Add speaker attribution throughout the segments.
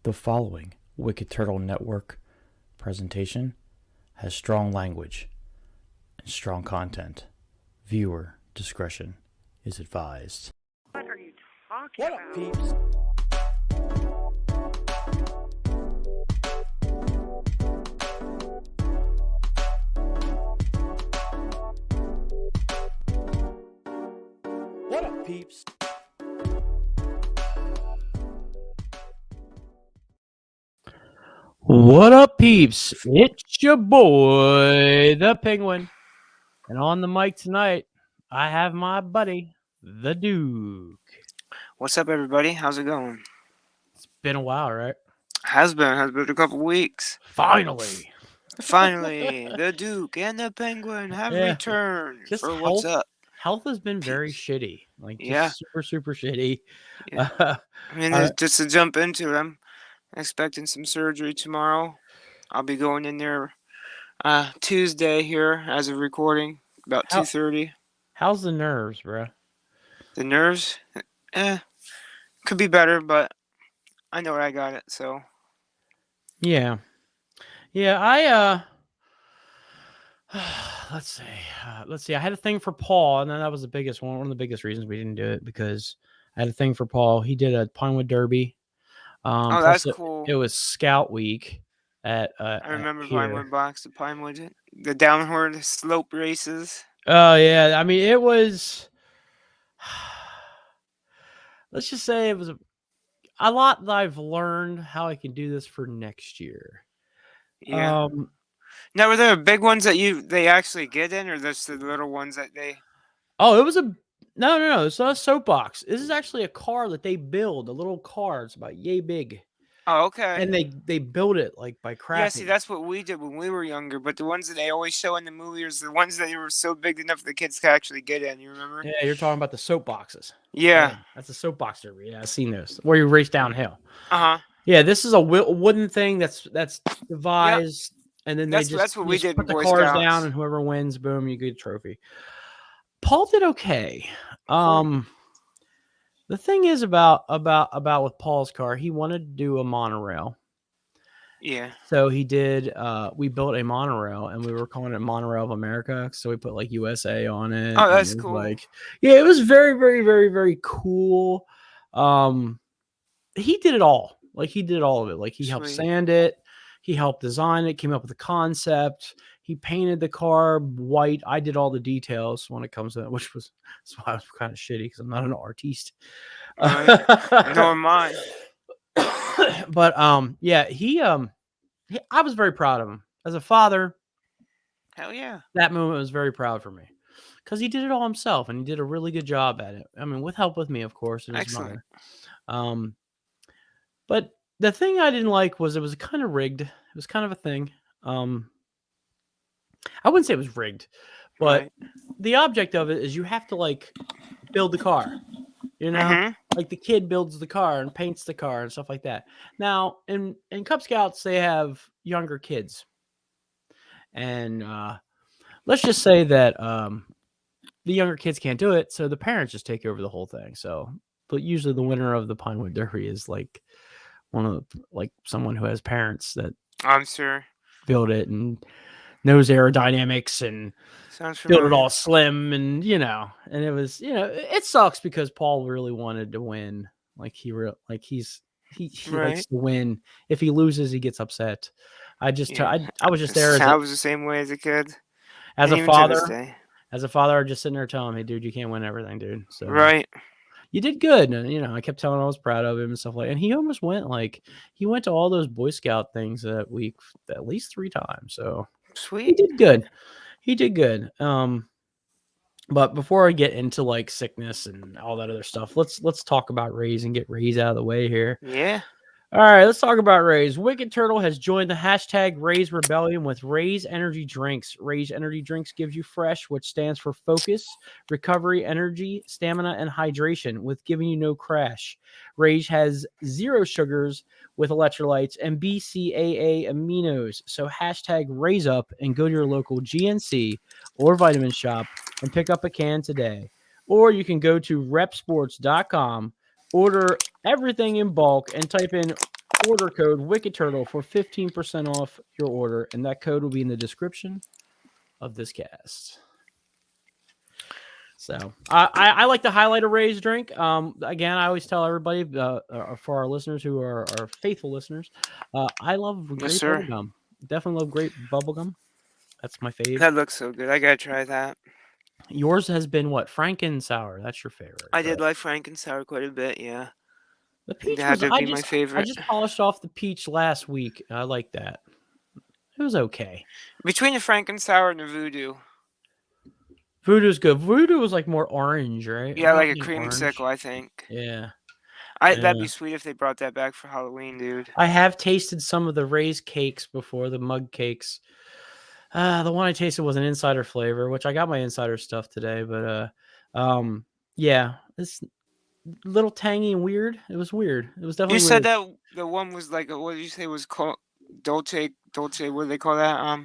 Speaker 1: The following Wicked Turtle Network presentation has strong language and strong content. Viewer discretion is advised.
Speaker 2: What are you talking
Speaker 1: What up,
Speaker 2: about?
Speaker 1: peeps? What up, peeps? What up, peeps? It's your boy, the Penguin. And on the mic tonight, I have my buddy, the Duke.
Speaker 3: What's up, everybody? How's it going?
Speaker 1: It's been a while, right?
Speaker 3: Has been a couple weeks.
Speaker 1: Finally.
Speaker 3: Finally, the Duke and the Penguin have returned
Speaker 1: Just
Speaker 3: for what's up.
Speaker 1: Health has been very
Speaker 3: Peeps.
Speaker 1: shitty. Like, just
Speaker 3: Yeah.
Speaker 1: super shitty.
Speaker 3: Yeah. I mean, just to jump into it, I'm expecting some surgery tomorrow. I'll be going in there Tuesday here as of recording, about 2:30.
Speaker 1: How's the nerves, bro?
Speaker 3: The nerves, could be better, but I know I got it, so.
Speaker 1: Yeah. I let's see. I had a thing for Paul, and then that was the biggest one of the biggest reasons we didn't do it, because I had a thing for Paul. He did a Pinewood Derby.
Speaker 3: Oh, that's cool.
Speaker 1: It was Scout Week at
Speaker 3: I remember
Speaker 1: here.
Speaker 3: Pinewood Box, the Pinewood, the downward slope races.
Speaker 1: Oh yeah, I mean it was. Let's just say it was a lot that I've learned how I can do this for next year.
Speaker 3: Yeah. Now, were there big ones that they actually get in, or just the little ones that they?
Speaker 1: Oh, it was no. It's not a soapbox. This is actually a car that they build. A little car. It's about yay big.
Speaker 3: Oh, okay.
Speaker 1: And they build it like by crafting.
Speaker 3: Yeah, see, that's what we did when we were younger. But the ones that they always show in the movie are the ones that were so big enough the kids could actually get in. You remember?
Speaker 1: Yeah, you're talking about the soapboxes.
Speaker 3: Yeah.
Speaker 1: That's a soapbox derby. Yeah, I've seen those where you race downhill.
Speaker 3: Yeah,
Speaker 1: this is a wooden thing that's devised, and then
Speaker 3: that's what we did.
Speaker 1: Put the
Speaker 3: Boy
Speaker 1: cars
Speaker 3: Scouts
Speaker 1: down, and whoever wins, boom, you get a trophy. Paul did okay.
Speaker 3: Cool.
Speaker 1: The thing is about with Paul's car, he wanted to do a monorail.
Speaker 3: Yeah.
Speaker 1: So he did. We built a monorail, and we were calling it Monorail of America. So we put like USA on it.
Speaker 3: Oh, that's cool.
Speaker 1: It was very cool. He did it all. Like, he did all of it. Like, he helped sand it. He helped design it. Came up with the concept. He painted the car white. I did all the details when it comes to that, that's why I was kind of shitty, because I'm not an artiste.
Speaker 3: Nor am I.
Speaker 1: But I was very proud of him as a father.
Speaker 3: Hell yeah!
Speaker 1: That moment was very proud for me, because he did it all himself, and he did a really good job at it. I mean, with help with me, of course, and his mother. But the thing I didn't like was it was kind of rigged. It was kind of a thing. I wouldn't say it was rigged, but the object of it is you have to like build the car. You know, like the kid builds the car and paints the car and stuff like that. Now, in Cub Scouts, they have younger kids. And let's just say that the younger kids can't do it, so the parents just take over the whole thing. So, but usually the winner of the Pinewood Derby is like someone who has parents that
Speaker 3: I'm sure
Speaker 1: build it and knows aerodynamics and build it all slim, and and it was it sucks because Paul really wanted to win. Like he likes to win. If he loses, he gets upset. I was just there.
Speaker 3: I was the same way as a kid.
Speaker 1: As a father, I'm just sitting there telling him, "Hey, dude, you can't win everything, dude." So you did good, and I kept telling him I was proud of him and stuff like. And he almost went to all those Boy Scout things that week at least 3 times. So
Speaker 3: sweet.
Speaker 1: He did good. But before I get into like sickness and all that other stuff, let's talk about RAZE and get RAZE out of the way here.
Speaker 3: Yeah.
Speaker 1: All right, let's talk about RAZE. Wicked Turtle has joined the hashtag RAZE Rebellion with RAZE Energy Drinks. RAZE Energy Drinks gives you fresh, which stands for focus, recovery, energy, stamina, and hydration, with giving you no crash. RAZE has 0 sugars with electrolytes and BCAA aminos. So hashtag RAZE up and go to your local GNC or vitamin shop and pick up a can today. Or you can go to repsports.com, order everything in bulk, and type in order code Wicked Turtle for 15% off your order, and that code will be in the description of this cast. So I like to highlight a RAZE drink. Again, I always tell everybody for our listeners who are our faithful listeners, I love
Speaker 3: Yes,
Speaker 1: grape
Speaker 3: sir.
Speaker 1: bubblegum. Definitely love grape bubblegum. That's my fave.
Speaker 3: That looks so good. I gotta try that.
Speaker 1: Yours has been what? Franken sour. That's your favorite,
Speaker 3: I did
Speaker 1: correct?
Speaker 3: like Frankensour quite a bit. Yeah,
Speaker 1: The
Speaker 3: I think that
Speaker 1: peach
Speaker 3: had
Speaker 1: was
Speaker 3: to be my
Speaker 1: I
Speaker 3: favorite.
Speaker 1: just polished off the peach last week. I like that. It was okay.
Speaker 3: Between the Frankensour and the Voodoo,
Speaker 1: Voodoo's good. Voodoo was like more orange, right?
Speaker 3: yeah,
Speaker 1: I
Speaker 3: like
Speaker 1: don't
Speaker 3: a
Speaker 1: need orange.
Speaker 3: creamsicle. I think.
Speaker 1: Yeah.
Speaker 3: That'd be
Speaker 1: Yeah.
Speaker 3: sweet if they brought that back for Halloween, dude.
Speaker 1: I have tasted some of the RAZE cakes before, the mug cakes. The one I tasted was an insider flavor, which I got my insider stuff today, but yeah, it's a little tangy and weird. It was weird. It was
Speaker 3: You
Speaker 1: definitely
Speaker 3: said
Speaker 1: weird.
Speaker 3: that the one was like what did you say was called Dolce? What do they call that?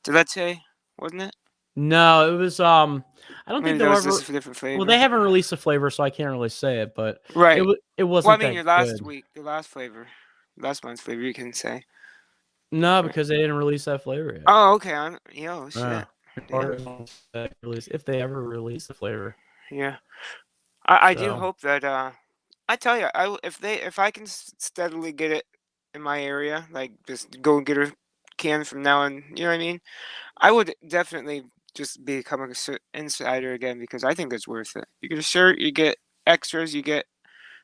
Speaker 3: Dolce, wasn't it?
Speaker 1: No, it was I don't think
Speaker 3: Maybe that
Speaker 1: they'll
Speaker 3: was just
Speaker 1: ever
Speaker 3: a different
Speaker 1: well, they
Speaker 3: flavor.
Speaker 1: haven't released a flavor, so I can't really say it, but
Speaker 3: Right.
Speaker 1: it
Speaker 3: Well, I
Speaker 1: wasn't
Speaker 3: mean
Speaker 1: that
Speaker 3: your last
Speaker 1: good.
Speaker 3: week, the last flavor, last month's flavor. You can say.
Speaker 1: No,
Speaker 3: Right.
Speaker 1: because they didn't release that flavor yet.
Speaker 3: Oh, okay. Yo,
Speaker 1: Uh,
Speaker 3: shit. Damn.
Speaker 1: release if they ever release the flavor.
Speaker 3: Yeah. I do
Speaker 1: So
Speaker 3: hope that I tell you if I can steadily get it in my area, like just go and get a can from now on, you know what I mean? I would definitely just become a insider again because I think it's worth it. You get a shirt, you get extras, you get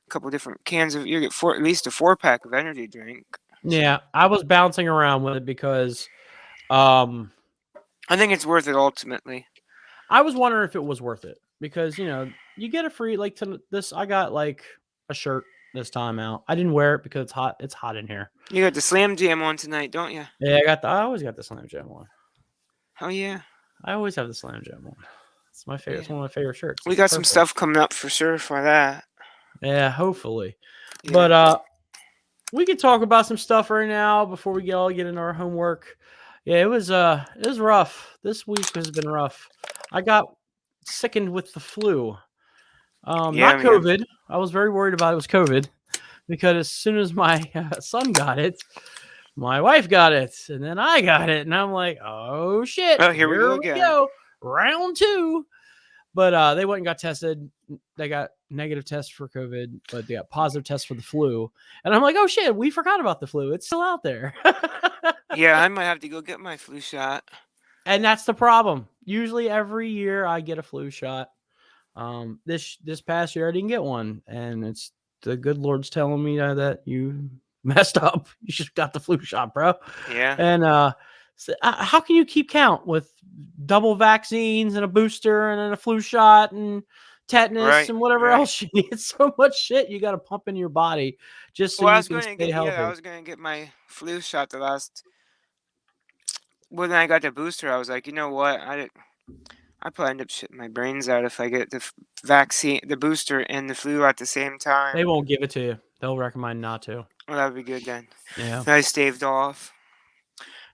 Speaker 3: a couple different cans of, you get at least a 4 pack of energy drink. So
Speaker 1: yeah, I was bouncing around with it because um
Speaker 3: I think it's worth it ultimately.
Speaker 1: I was wondering if it was worth it because you get a free like to this. I got like a shirt this time out. I didn't wear it because it's hot. It's hot in here.
Speaker 3: You got the Slam Jam on tonight, don't you?
Speaker 1: Yeah, I always got the Slam Jam one.
Speaker 3: Oh yeah,
Speaker 1: I always have the Slam Jam one. It's my favorite.
Speaker 3: yeah.
Speaker 1: It's one of my favorite shirts.
Speaker 3: We
Speaker 1: It's
Speaker 3: got some
Speaker 1: purple.
Speaker 3: stuff coming up for sure for that.
Speaker 1: Yeah, hopefully.
Speaker 3: Yeah.
Speaker 1: But we can talk about some stuff right now before we get into our homework. Yeah, it was rough. This week has been rough. I got sickened with the flu.
Speaker 3: Yeah,
Speaker 1: Not
Speaker 3: man.
Speaker 1: COVID. I was very worried about it was COVID because as soon as my son got it, my wife got it, and then I got it, and I'm like, oh shit,
Speaker 3: Oh, here we go
Speaker 1: here we
Speaker 3: again.
Speaker 1: go, round 2. But they went and got tested. They got negative tests for COVID, but they got positive tests for the flu. And I'm like, oh shit, we forgot about the flu. It's still out there.
Speaker 3: Yeah, I might have to go get my flu shot.
Speaker 1: And that's the problem. Usually every year I get a flu shot. This past year I didn't get one, and it's the good Lord's telling me that you messed up. You should have got the flu shot, bro.
Speaker 3: Yeah.
Speaker 1: And so, how can you keep count with double vaccines and a booster and then a flu shot and tetanus
Speaker 3: Right.
Speaker 1: and whatever
Speaker 3: Right.
Speaker 1: else you need? It's so much shit you got to pump in your body just so
Speaker 3: Well, I
Speaker 1: you
Speaker 3: was
Speaker 1: can
Speaker 3: going to
Speaker 1: stay
Speaker 3: get I
Speaker 1: healthy.
Speaker 3: was going to get my flu shot the last when I got the booster. I was like, you know what? I probably end up shitting my brains out if I get the vaccine, the booster, and the flu at the same
Speaker 1: They
Speaker 3: time.
Speaker 1: won't give it to you. They'll recommend not to.
Speaker 3: Well, that would be good then.
Speaker 1: Yeah.
Speaker 3: I staved off.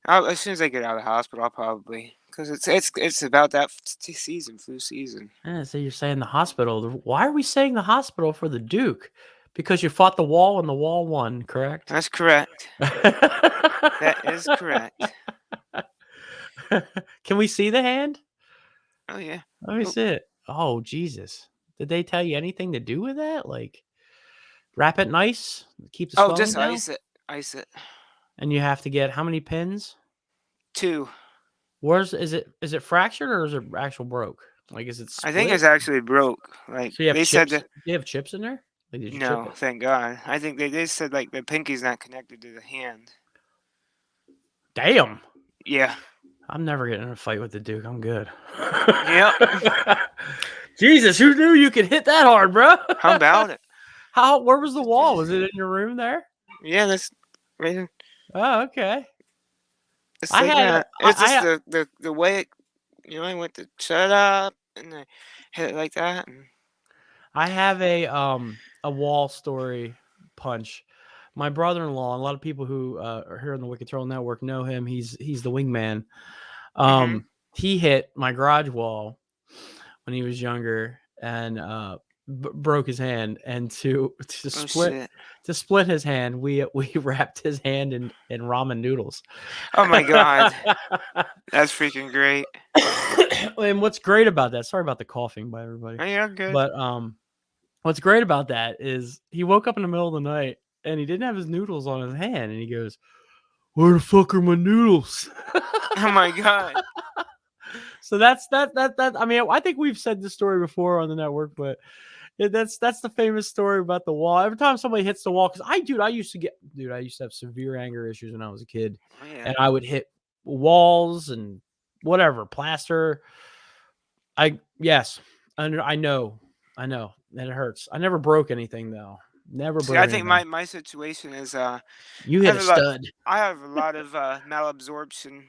Speaker 3: As soon as I get out of the hospital, I'll probably because it's about that season, flu season.
Speaker 1: So you're saying the hospital. Why are we saying the hospital for the Duke? Because you fought the wall and the wall won, correct?
Speaker 3: That's correct. That is correct.
Speaker 1: Can we see the hand?
Speaker 3: Oh yeah.
Speaker 1: Let me
Speaker 3: Oh,
Speaker 1: see it. Oh, Jesus. Did they tell you anything to do with that? Like, wrap it nice, keep the
Speaker 3: oh,
Speaker 1: swelling
Speaker 3: just
Speaker 1: down,
Speaker 3: ice it. Ice it.
Speaker 1: and you have to get how many pins?
Speaker 3: 2.
Speaker 1: Is it fractured or is it actual broke? Like, is it
Speaker 3: I think
Speaker 1: split?
Speaker 3: it's actually broke. Like
Speaker 1: So you have
Speaker 3: they said
Speaker 1: chips?
Speaker 3: that.
Speaker 1: Do you have chips in there? Like, did you chip
Speaker 3: No,
Speaker 1: it?
Speaker 3: thank God. I think they said like the pinky's not connected to the hand.
Speaker 1: Damn.
Speaker 3: Yeah.
Speaker 1: I'm never getting in a fight with the Duke. I'm good.
Speaker 3: Yep.
Speaker 1: Jesus, who knew you could hit that hard, bro?
Speaker 3: How about it?
Speaker 1: Where was the wall? Was it in your room there?
Speaker 3: Yeah, that's right.
Speaker 1: Oh, okay.
Speaker 3: It's
Speaker 1: I
Speaker 3: like
Speaker 1: had
Speaker 3: that.
Speaker 1: I,
Speaker 3: It's just
Speaker 1: I
Speaker 3: the way it, I went to shut up and I hit it like that. And
Speaker 1: I have a wall story punch. My brother-in-law, and a lot of people who are here on the Wicked Troll Network know him. He's the wingman.
Speaker 3: hmm
Speaker 1: He hit my garage wall when he was younger, and broke his hand, and to
Speaker 3: Oh
Speaker 1: split
Speaker 3: shit.
Speaker 1: his hand, we wrapped his hand in ramen noodles.
Speaker 3: Oh my god. That's freaking great.
Speaker 1: And what's great about that? Sorry about the coughing by everybody,
Speaker 3: Oh, yeah, good.
Speaker 1: but what's great about that is he woke up in the middle of the night and he didn't have his noodles on his hand, and he goes, "Where the fuck are my noodles?"
Speaker 3: Oh my god.
Speaker 1: So that's that. I mean, I think we've said this story before on the network, but that's the famous story about the wall. Every time somebody hits the wall, because I used to have severe anger issues when I was a kid,
Speaker 3: Oh yeah.
Speaker 1: and I would hit walls and whatever plaster. Yes, I know, and it hurts. I never broke anything though. Never
Speaker 3: See, I
Speaker 1: broke
Speaker 3: think
Speaker 1: anything.
Speaker 3: my situation is
Speaker 1: You
Speaker 3: I
Speaker 1: hit
Speaker 3: have
Speaker 1: a
Speaker 3: a lot
Speaker 1: stud.
Speaker 3: I have a lot of malabsorption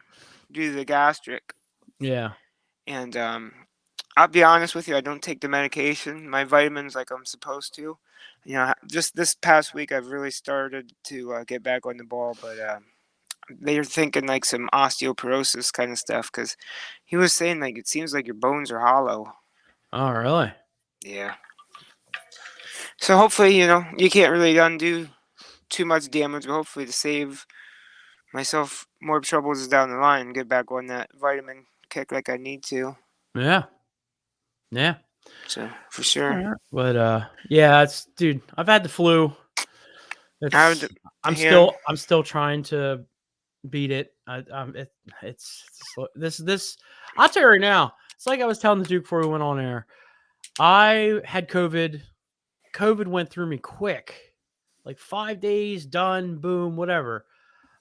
Speaker 3: due to the gastric,
Speaker 1: Yeah.
Speaker 3: and I'll be honest with you, I don't take the medication, my vitamins like I'm supposed to. You know, just this past week I've really started to get back on the ball, but they're thinking like some osteoporosis kind of stuff because he was saying like it seems like your bones are hollow.
Speaker 1: Oh, really?
Speaker 3: Yeah. So hopefully, you can't really undo too much damage, but hopefully to save myself more troubles down the line, get back on that vitamin kick like I need to.
Speaker 1: Yeah. Yeah.
Speaker 3: So for sure.
Speaker 1: Alright. But yeah, dude, I've had the flu.
Speaker 3: I would, yeah,
Speaker 1: I'm still trying to beat it. This. I'll tell you right now. It's like I was telling the Duke before we went on air. I had COVID. COVID went through me quick, like 5 days, done, boom, whatever.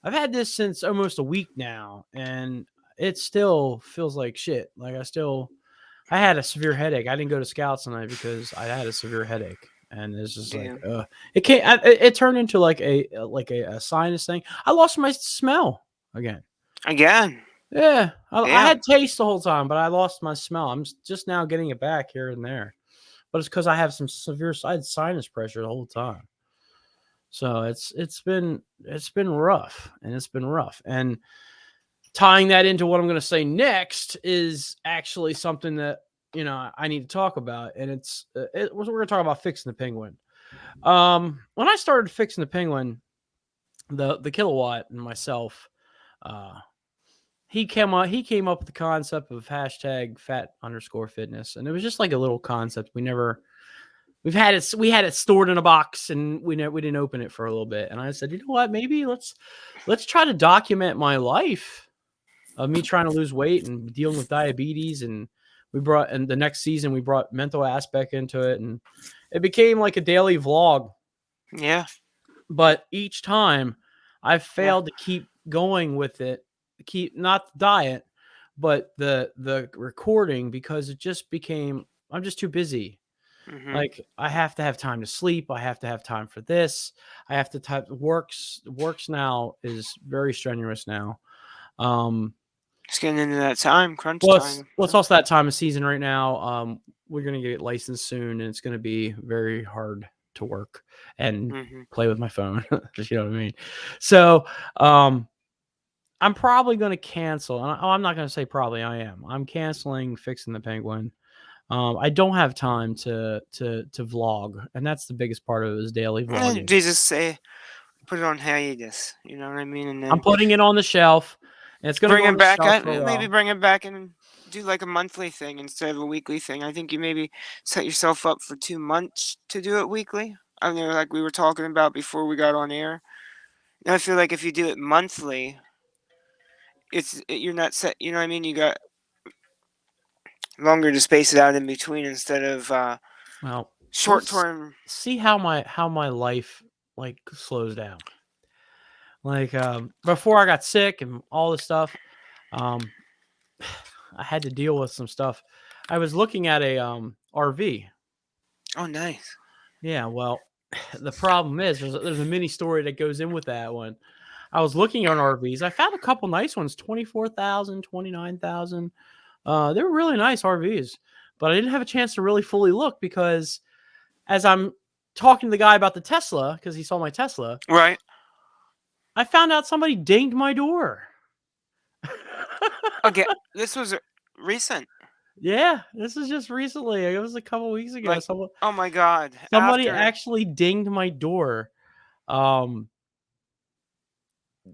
Speaker 1: I've had this since almost a week now, and it still feels like shit. Like I had a severe headache. I didn't go to Scouts tonight because I had a severe headache, and it's just like,
Speaker 3: damn,
Speaker 1: it turned into like a sinus thing. I lost my smell again.
Speaker 3: again,
Speaker 1: Yeah, I had
Speaker 3: damn.
Speaker 1: taste the whole time, but I lost my smell. I'm just now getting it back here and there, but it's because I have some severe sinus pressure the whole time. So it's been rough, and it's been rough. And tying that into what I'm going to say next is actually something that I need to talk about, and we're going to talk about fixing the penguin. When I started fixing the penguin, the kilowatt and myself, uh, he came up with the concept of hashtag #fat_fitness, and it was just like a little concept. We had it stored in a box, and we didn't open it for a little bit. And I said, you know what, maybe let's try to document my life of me trying to lose weight and dealing with diabetes. And the next season we brought mental aspect into it, and it became like a daily vlog.
Speaker 3: Yeah,
Speaker 1: But each time I've
Speaker 3: yeah.
Speaker 1: failed to keep going with it, keep not the diet, but the recording, because it just became, I'm just too busy.
Speaker 3: Mhm.
Speaker 1: Like, I have to have time to sleep. I have to have time for this. I have to type works now is very strenuous now.
Speaker 3: It's getting into that time, crunch
Speaker 1: Well,
Speaker 3: time.
Speaker 1: it's also that time of season right now. We're gonna get licensed soon, and it's gonna be very hard to work and
Speaker 3: Mhm.
Speaker 1: play with my phone. You know what I mean? So, I'm probably gonna cancel. And I'm not gonna say probably. I am. I'm canceling fixing the penguin. I don't have time to vlog, and that's the biggest part of it, is daily
Speaker 3: And
Speaker 1: vlogging.
Speaker 3: Jesus say, put it on hiatus. You know what I mean? And
Speaker 1: I'm
Speaker 3: then
Speaker 1: putting it on the shelf, and it's gonna
Speaker 3: bring
Speaker 1: go on
Speaker 3: it
Speaker 1: the
Speaker 3: back.
Speaker 1: shelf for a
Speaker 3: Maybe
Speaker 1: while.
Speaker 3: bring it back and do like a monthly thing instead of a weekly thing. I think you maybe set yourself up for 2 months to do it weekly. I know, like we were talking about before we got on air. And I feel like if you do it monthly, you're not set. You know what I mean? You got longer to space it out in between instead of
Speaker 1: Well,
Speaker 3: short
Speaker 1: let's
Speaker 3: term.
Speaker 1: see how my life like slows down. Like, before I got sick and all this stuff, um, I had to deal with some stuff. I was looking at a RV.
Speaker 3: Oh, nice.
Speaker 1: Yeah, well, the problem is there's a mini story that goes in with that one. I was looking at RVs. I found a couple nice ones, 24,000, 29,000. They were really nice RVs, but I didn't have a chance to really fully look, because as I'm talking to the guy about the Tesla, because he saw my Tesla,
Speaker 3: Right.
Speaker 1: I found out somebody dinged my door.
Speaker 3: Okay. This was recent.
Speaker 1: Yeah, this is just recently. It was a couple weeks ago.
Speaker 3: Like, oh my God.
Speaker 1: Somebody
Speaker 3: After,
Speaker 1: actually dinged my door. Um,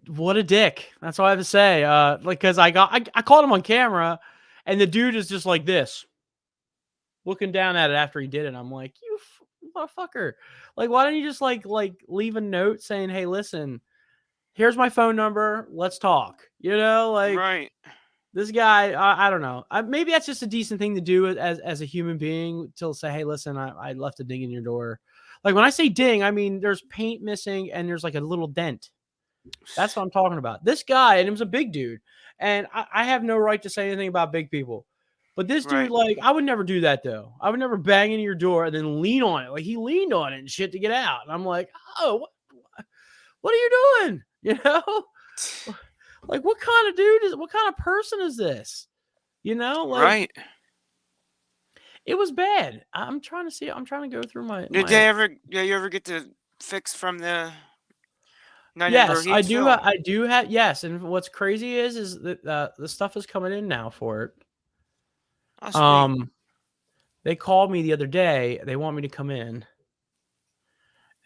Speaker 1: what a dick. That's all I have to say. Like, cause I caught him on camera, and the dude is just like this, looking down at it after he did it. I'm like, you motherfucker. Like, why don't you just like leave a note saying, hey, listen, here's my phone number. Let's talk. You know, like
Speaker 3: right,
Speaker 1: this guy, I don't know. Maybe that's just a decent thing to do as a human being to say, hey, listen, I left a ding in your door. Like when I say ding, I mean there's paint missing and there's like a little dent. That's what I'm talking about. This guy, and he was a big dude, and I have no right to say anything about big people. But this dude,
Speaker 3: right,
Speaker 1: like, I would never do that though. I would never bang into your door and then lean on it. Like he leaned on it and shit to get out. And I'm like, oh, what are you doing? You know? Like what kind of dude is what kind of person is this? You know, like
Speaker 3: right.
Speaker 1: it was bad. I'm trying to see. I'm trying to go through my
Speaker 3: Did they ever? Did you ever get the fix from the Night in
Speaker 1: Yes, I do.
Speaker 3: Burhittsville?
Speaker 1: I do have yes. And what's crazy is that the stuff is coming in now for it.
Speaker 3: Oh, sweet.
Speaker 1: They called me the other day. They want me to come in,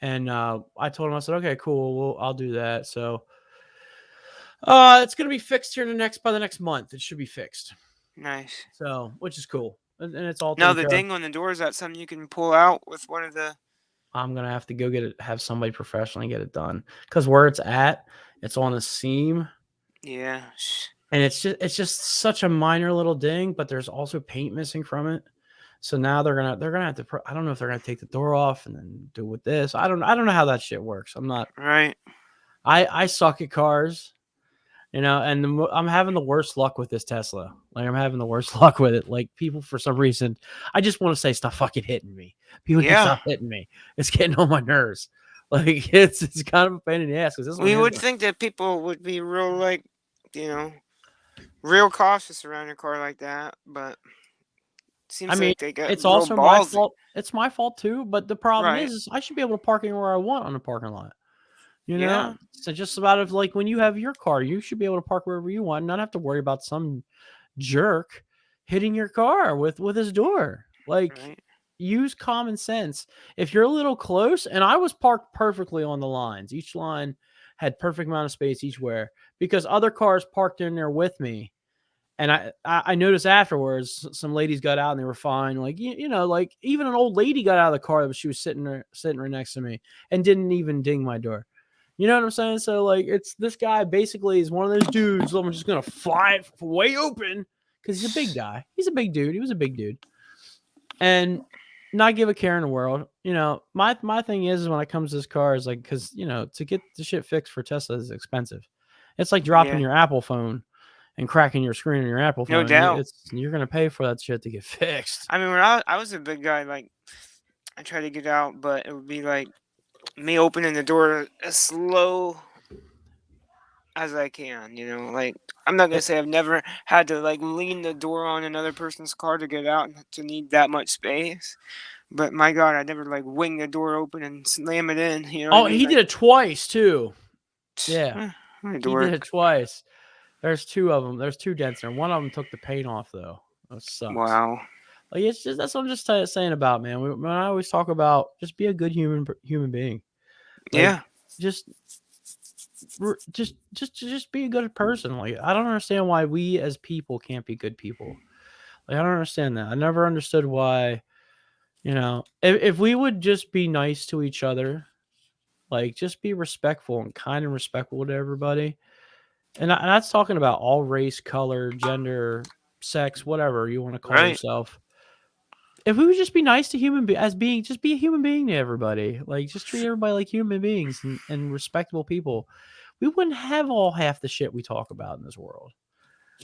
Speaker 1: and I told them I said, okay, cool. Well, I'll do that. So, it's gonna be fixed here by the next month. It should be fixed.
Speaker 3: Nice.
Speaker 1: So, which is cool, and it's all
Speaker 3: Now
Speaker 1: taken
Speaker 3: the
Speaker 1: care of.
Speaker 3: ding on the door, is that something you can pull out with one of the?
Speaker 1: I'm gonna have to go get it, have somebody professionally get it done because where it's at, it's on a seam,
Speaker 3: Yeah.
Speaker 1: and it's just such a minor little ding, but there's also paint missing from it. So now they're gonna have to. I don't know if they're gonna take the door off and then do with this. I don't know how that shit works. I'm not.
Speaker 3: Right.
Speaker 1: I suck at cars, you know, and I'm having the worst luck with this Tesla. Like I'm having the worst luck with it. Like people for some reason, I just want to say stop fucking hitting me. People need to
Speaker 3: Yeah.
Speaker 1: stop hitting me. It's getting on my nerves. Like it's kind of a pain in the ass because this one
Speaker 3: We
Speaker 1: here.
Speaker 3: would think that people would be real, like, you know, real cautious around a car like that, but
Speaker 1: I
Speaker 3: seems
Speaker 1: mean,
Speaker 3: like they get
Speaker 1: it's
Speaker 3: real
Speaker 1: also my
Speaker 3: ballsy.
Speaker 1: fault. It's my fault too. But the problem
Speaker 3: Right.
Speaker 1: is I should be able to park anywhere I want on the parking lot. You know,
Speaker 3: Yeah.
Speaker 1: so just about if like when you have your car, you should be able to park wherever you want, and not have to worry about some jerk hitting your car with his door. Like
Speaker 3: Right.
Speaker 1: use common sense. If you're a little close, and I was parked perfectly on the lines. Each line had perfect amount of space each way because other cars parked in there with me. And I noticed afterwards some ladies got out and they were fine. Like you know, like even an old lady got out of the car, but she was sitting right next to me and didn't even ding my door. You know what I'm saying? So like it's this guy basically is one of those dudes. I'm just gonna fly it way open because he's a big guy. He's a big dude. He was a big dude, and not give a care in the world. You know, my thing is when it comes to this car is like because you know to get the shit fixed for Tesla is expensive. It's like dropping
Speaker 3: Yeah.
Speaker 1: your Apple phone and cracking your screen on your Apple
Speaker 3: No
Speaker 1: phone.
Speaker 3: doubt.
Speaker 1: You're gonna pay for that shit to get fixed.
Speaker 3: I mean, when I was a big guy, like, I tried to get out, but it would be like me opening the door as slow as I can, you know? Like, I'm not gonna
Speaker 1: It,
Speaker 3: say I've never had to, like, lean the door on another person's car to get out and to need that much space. But my God, I never, like, wing the door open and slam it in, you know what I
Speaker 1: oh,
Speaker 3: mean?
Speaker 1: he did
Speaker 3: Like,
Speaker 1: it twice too. Yeah,
Speaker 3: my
Speaker 1: he did
Speaker 3: dork.
Speaker 1: it twice. There's two of them. There's two dents there. One of them took the paint off though. That sucks.
Speaker 3: Wow.
Speaker 1: Like it's just that's what I'm just saying about man. When I always talk about just be a good human being. Like
Speaker 3: Yeah.
Speaker 1: just just be a good person. Like I don't understand why we as people can't be good people. Like I don't understand that. I never understood why. You know, if we would just be nice to each other, like just be respectful and kind and respectful to everybody. And that's talking about all race, color, gender, sex, whatever you want to call
Speaker 3: Right.
Speaker 1: yourself. If we would just be nice to just be a human being to everybody, like just treat everybody like human beings and respectable people, we wouldn't have all half the shit we talk about in this world.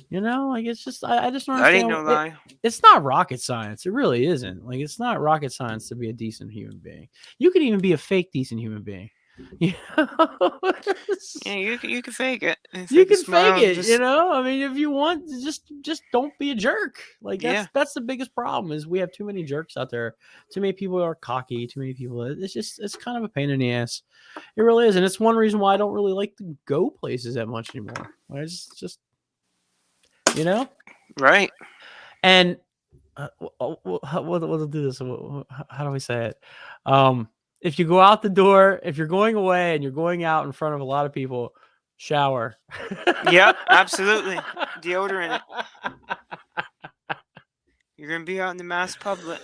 Speaker 1: You know, like it's just I just don't
Speaker 3: That ain't
Speaker 1: understand
Speaker 3: no lie.
Speaker 1: it's not rocket science. It really isn't. Like it's not rocket science to be a decent human being. You can even be a fake decent human being. You know?
Speaker 3: Yeah, you can fake it. And
Speaker 1: You
Speaker 3: fake a
Speaker 1: can fake
Speaker 3: smile and
Speaker 1: it, you
Speaker 3: just,
Speaker 1: know? I mean, if you want, just don't be a jerk. Like
Speaker 3: yeah.
Speaker 1: that's the biggest problem is we have too many jerks out there. Too many people are cocky, too many people it's kind of a pain in the ass. It really is. And it's one reason why I don't really like to go places that much anymore. I just you know?
Speaker 3: Right.
Speaker 1: And we'll do this. How do we say it? If you go out the door, if you're going away and you're going out in front of a lot of people, shower.
Speaker 3: Yep, absolutely. Deodorant it. You're gonna be out in the mass public.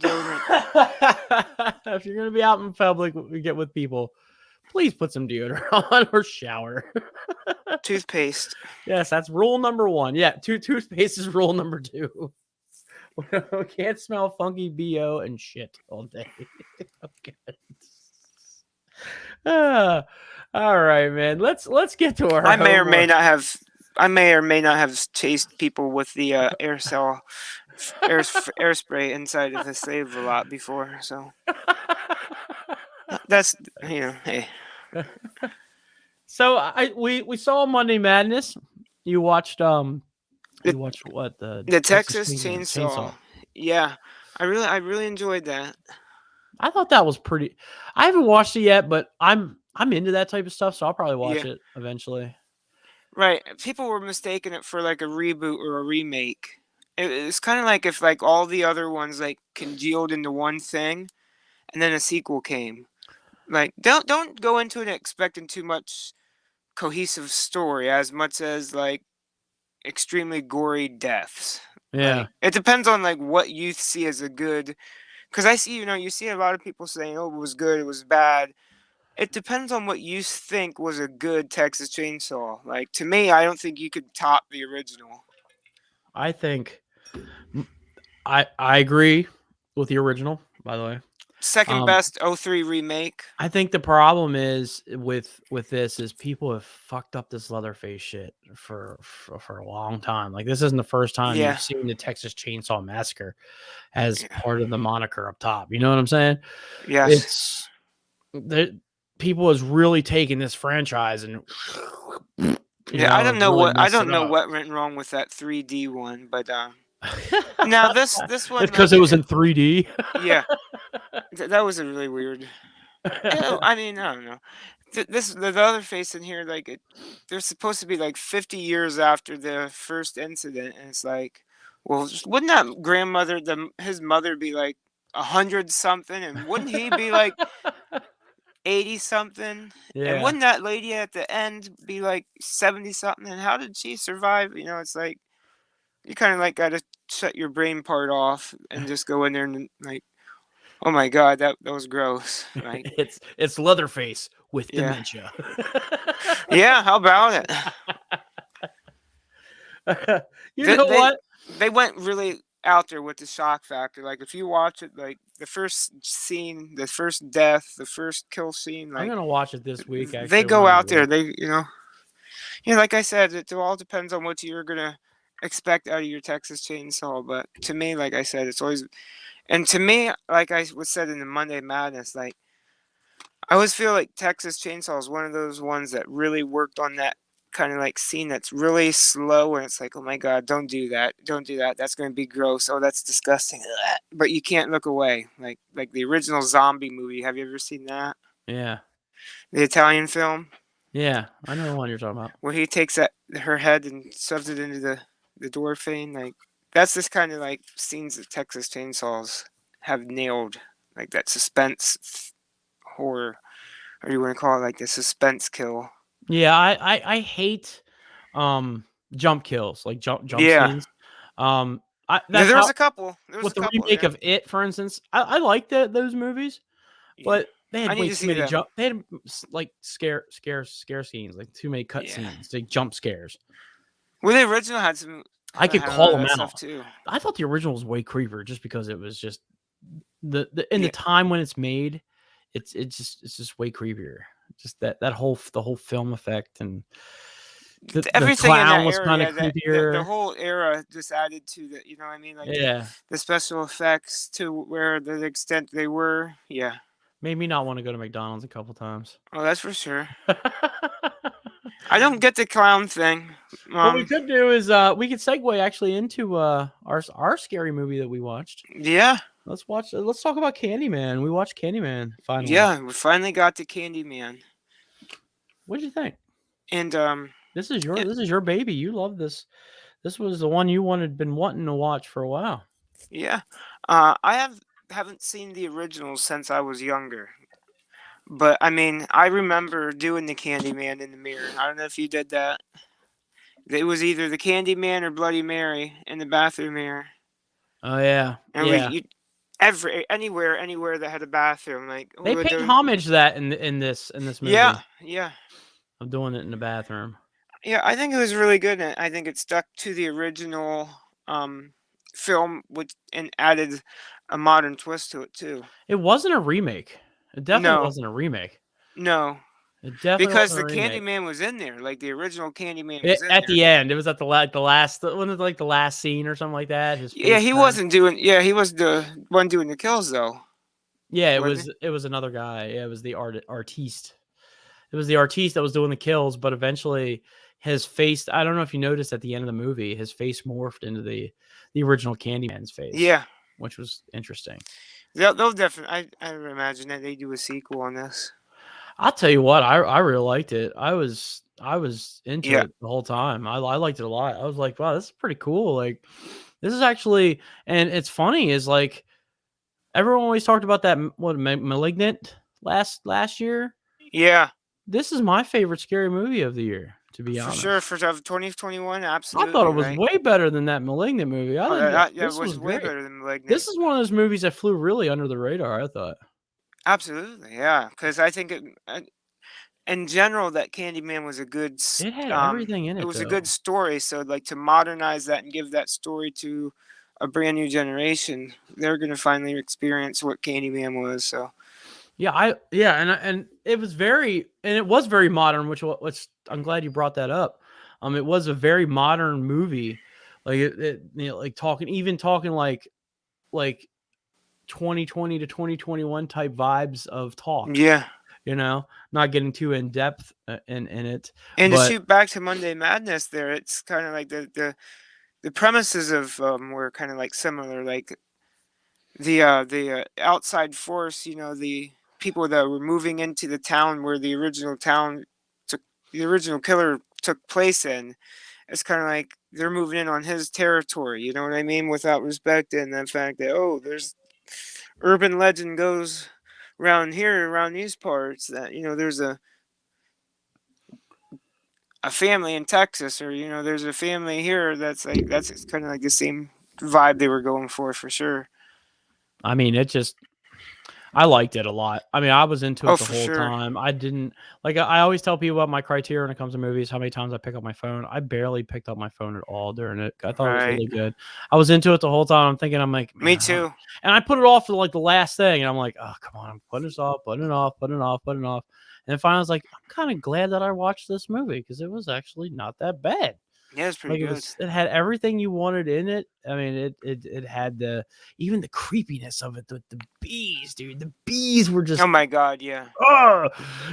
Speaker 3: Deodorant.
Speaker 1: If you're gonna be out in public, we get with people. Please put some deodorant on or shower.
Speaker 3: Toothpaste.
Speaker 1: Yes, that's rule number 1. Yeah, toothpaste is rule number 2. We can't smell funky BO and shit all day. Okay. All right, man. Let's get to our
Speaker 3: I may or may
Speaker 1: homework.
Speaker 3: not have. I may or may not have chased people with the air spray inside of the slave a lot before. So that's hey.
Speaker 1: So we saw Monday Madness. You watched
Speaker 3: The,
Speaker 1: what, the
Speaker 3: the
Speaker 1: Texas
Speaker 3: Texas
Speaker 1: Chainsaw.
Speaker 3: Yeah, I really enjoyed that.
Speaker 1: I thought that was pretty. I haven't watched it yet, but I'm into that type of stuff, so I'll probably watch
Speaker 3: Yeah,
Speaker 1: it eventually.
Speaker 3: right. People were mistaking it for like a reboot or a remake. It's kind of like if like all the other ones like congealed into one thing, and then a sequel came. Like don't go into it expecting too much cohesive story as much as like extremely gory deaths.
Speaker 1: Yeah,
Speaker 3: Like it depends on like what you see as a good. Because I see, you see a lot of people saying, "Oh, it was good, it was bad." It depends on what you think was a good Texas Chainsaw. Like to me, I don't think you could top the original.
Speaker 1: I think I agree with the original. By the way,
Speaker 3: Second best '03 remake.
Speaker 1: I think the problem is with this is people have fucked up this Leatherface shit for a long time. Like this isn't the first time
Speaker 3: Yeah.
Speaker 1: you've seen the Texas Chainsaw Massacre as
Speaker 3: Yeah.
Speaker 1: part of the moniker up top. You know what I'm saying?
Speaker 3: Yes.
Speaker 1: It's that people has really taken this franchise and
Speaker 3: Yeah, I don't know
Speaker 1: really
Speaker 3: what
Speaker 1: messed it up.
Speaker 3: what went wrong with that 3D one, but now this one
Speaker 1: It's because
Speaker 3: like
Speaker 1: it was in 3D.
Speaker 3: yeah, that was a really weird. I mean, I don't know. The other face in here, like they're supposed to be like 50 years after the first incident, and it's like, well, wouldn't that grandmother, his mother, be like 100 something, and wouldn't he be like 80 something, and
Speaker 1: Yeah.
Speaker 3: wouldn't that lady at the end be like 70 something, and how did she survive? It's like you kind of like got to shut your brain part off and just go in there and like, oh my god, that was gross. Like,
Speaker 1: It's Leatherface with
Speaker 3: yeah.
Speaker 1: dementia.
Speaker 3: Yeah, how about it?
Speaker 1: You know what?
Speaker 3: They went really out there with the shock factor. Like if you watch it, like the first scene, the first death, the first kill scene,
Speaker 1: I'm
Speaker 3: like
Speaker 1: gonna watch it this week.
Speaker 3: they
Speaker 1: Actually, when
Speaker 3: go
Speaker 1: I'm
Speaker 3: out
Speaker 1: at
Speaker 3: there.
Speaker 1: work.
Speaker 3: They, yeah, like I said, it all depends on what you're gonna expect out of your Texas Chainsaw. But to me, like I said, it's always, and to me, like I was said in the Monday Madness, like I always feel like Texas Chainsaw is one of those ones that really worked on that kind of like scene that's really slow and it's like, oh my god, don't do that, that's going to be gross, oh that's disgusting, ugh. But you can't look away, like the original zombie movie. Have you ever seen that?
Speaker 1: Yeah.
Speaker 3: The Italian film
Speaker 1: Yeah, I know the one you're talking about.
Speaker 3: where he takes her head and shoves it into the door frame. Like that's this kind of like scenes that Texas Chainsaws have nailed, like that suspense horror, or you want to call it like the suspense kill.
Speaker 1: Yeah, I hate jump kills, like jump
Speaker 3: Yeah.
Speaker 1: scenes. That's
Speaker 3: There was
Speaker 1: how
Speaker 3: a couple. There was
Speaker 1: with
Speaker 3: a
Speaker 1: the
Speaker 3: couple,
Speaker 1: remake
Speaker 3: yeah.
Speaker 1: of It, for instance. I like those movies,
Speaker 3: Yeah.
Speaker 1: but they
Speaker 3: I
Speaker 1: had
Speaker 3: need
Speaker 1: way
Speaker 3: to
Speaker 1: too
Speaker 3: see
Speaker 1: many
Speaker 3: them.
Speaker 1: they had like scare scenes, like too many cut
Speaker 3: Yeah.
Speaker 1: scenes, like jump scares.
Speaker 3: Well, the original had some
Speaker 1: I could
Speaker 3: had a lot
Speaker 1: call
Speaker 3: of
Speaker 1: them
Speaker 3: that
Speaker 1: out.
Speaker 3: stuff too.
Speaker 1: I thought the original was way creepier just because it was just the in the
Speaker 3: Yeah.
Speaker 1: time when it's made, it's just way creepier. Just the whole film effect and the
Speaker 3: Everything in
Speaker 1: clown
Speaker 3: that
Speaker 1: was kind of
Speaker 3: area, that the
Speaker 1: creepier.
Speaker 3: whole era just added to the, you know what I mean? Like
Speaker 1: Yeah.
Speaker 3: the special effects to where the extent they were. Yeah.
Speaker 1: Made me not want to go to McDonald's a couple times.
Speaker 3: Oh, that's for sure. I don't get the clown thing.
Speaker 1: What we could do is we could segue actually into our scary movie that we watched.
Speaker 3: Yeah.
Speaker 1: Let's talk about Candyman. We watched Candyman finally.
Speaker 3: Yeah, we finally got to Candyman.
Speaker 1: What did you think?
Speaker 3: And
Speaker 1: This is your baby. You love this. This was the one you been wanting to watch for a while.
Speaker 3: Yeah. Haven't seen the original since I was younger. But I mean, I remember doing the Candyman in the mirror. I don't know if you did that. It was either the Candyman or Bloody Mary in the bathroom mirror.
Speaker 1: Oh yeah,
Speaker 3: And we
Speaker 1: yeah.
Speaker 3: you anywhere that had a bathroom, like we
Speaker 1: They
Speaker 3: would
Speaker 1: paid
Speaker 3: do.
Speaker 1: homage to that in this
Speaker 3: Yeah,
Speaker 1: movie
Speaker 3: yeah.
Speaker 1: of doing it in the bathroom.
Speaker 3: Yeah, I think it was really good, and I think it stuck to the original um film which and added a modern twist to it too.
Speaker 1: It wasn't a remake. It definitely
Speaker 3: No,
Speaker 1: wasn't a remake.
Speaker 3: no.
Speaker 1: It definitely
Speaker 3: Because
Speaker 1: wasn't a
Speaker 3: the
Speaker 1: remake.
Speaker 3: Candyman was in there, like the original Candyman
Speaker 1: It
Speaker 3: was in
Speaker 1: at
Speaker 3: there.
Speaker 1: the end, it was at the last wasn't it like the last scene or something like that? His
Speaker 3: Yeah,
Speaker 1: face
Speaker 3: he
Speaker 1: turned.
Speaker 3: wasn't doing. Yeah, he was the one doing the kills though,
Speaker 1: Yeah,
Speaker 3: wasn't he?
Speaker 1: it was another guy. Yeah, it was the artiste. It was the artiste that was doing the kills, but eventually his face, I don't know if you noticed at the end of the movie, his face morphed into the original Candyman's face,
Speaker 3: Yeah,
Speaker 1: which was interesting.
Speaker 3: they'll definitely. I would imagine that they do a sequel on this.
Speaker 1: I'll tell you what, I really liked it. I was into
Speaker 3: Yeah,
Speaker 1: it the whole time. I liked it a lot. I was like, wow, this is pretty cool. Like this is actually, and it's funny is like everyone always talked about that Malignant last year.
Speaker 3: yeah,
Speaker 1: This is my favorite scary movie of the year, to be
Speaker 3: for
Speaker 1: honest.
Speaker 3: sure. For 2021,
Speaker 1: I thought
Speaker 3: absolutely
Speaker 1: it was
Speaker 3: right.
Speaker 1: way better than that Malignant movie. I
Speaker 3: Oh,
Speaker 1: think that
Speaker 3: yeah, it
Speaker 1: this
Speaker 3: was
Speaker 1: was
Speaker 3: way
Speaker 1: great.
Speaker 3: better than *Malignant*.
Speaker 1: This is one of those movies that flew really under the radar, I thought.
Speaker 3: Absolutely, yeah. Because I think in general that Candyman was a good.
Speaker 1: It had everything in
Speaker 3: It
Speaker 1: it,
Speaker 3: was a
Speaker 1: though.
Speaker 3: good story. So like to modernize that and give that story to a brand new generation, they're gonna finally experience what Candyman was. So
Speaker 1: And it was very modern, which I'm glad you brought that up. It was a very modern movie, like like talking like 2020 to 2021 type vibes of talk.
Speaker 3: yeah.
Speaker 1: Not getting too in depth in it,
Speaker 3: And to
Speaker 1: but
Speaker 3: shoot back to Monday Madness, there, it's kind of like the premises of were kind of like similar. Like the outside force, the people that were moving into the town where the original town took the original killer took place in. It's kind of like they're moving in on his territory. You know what I mean? Without respecting the fact that there's urban legend goes around here, around these parts, that there's a family in Texas, or there's a family here that's kind of like the same vibe they were going for sure.
Speaker 1: I mean, I liked it a lot. I mean, I was into
Speaker 3: Oh,
Speaker 1: it the
Speaker 3: for
Speaker 1: whole
Speaker 3: sure.
Speaker 1: time. I didn't like. I always tell people about my criteria when it comes to movies. How many times I pick up my phone? I barely picked up my phone at all during it. I thought it was
Speaker 3: Right.
Speaker 1: really good. I was into it the whole time. I'm thinking, I'm like,
Speaker 3: Me
Speaker 1: man,
Speaker 3: too.
Speaker 1: and I put it off for like the last thing, and I'm like, oh come on, I'm putting this off, putting it off, putting it off, putting it off. And then finally, I was like, I'm kind of glad that I watched this movie because it was actually not that bad.
Speaker 3: Yeah, it's pretty
Speaker 1: Like
Speaker 3: good.
Speaker 1: it had everything you wanted in it. I mean, it had even the creepiness of it. The bees, dude. The bees were
Speaker 3: Oh
Speaker 1: just
Speaker 3: my god, yeah.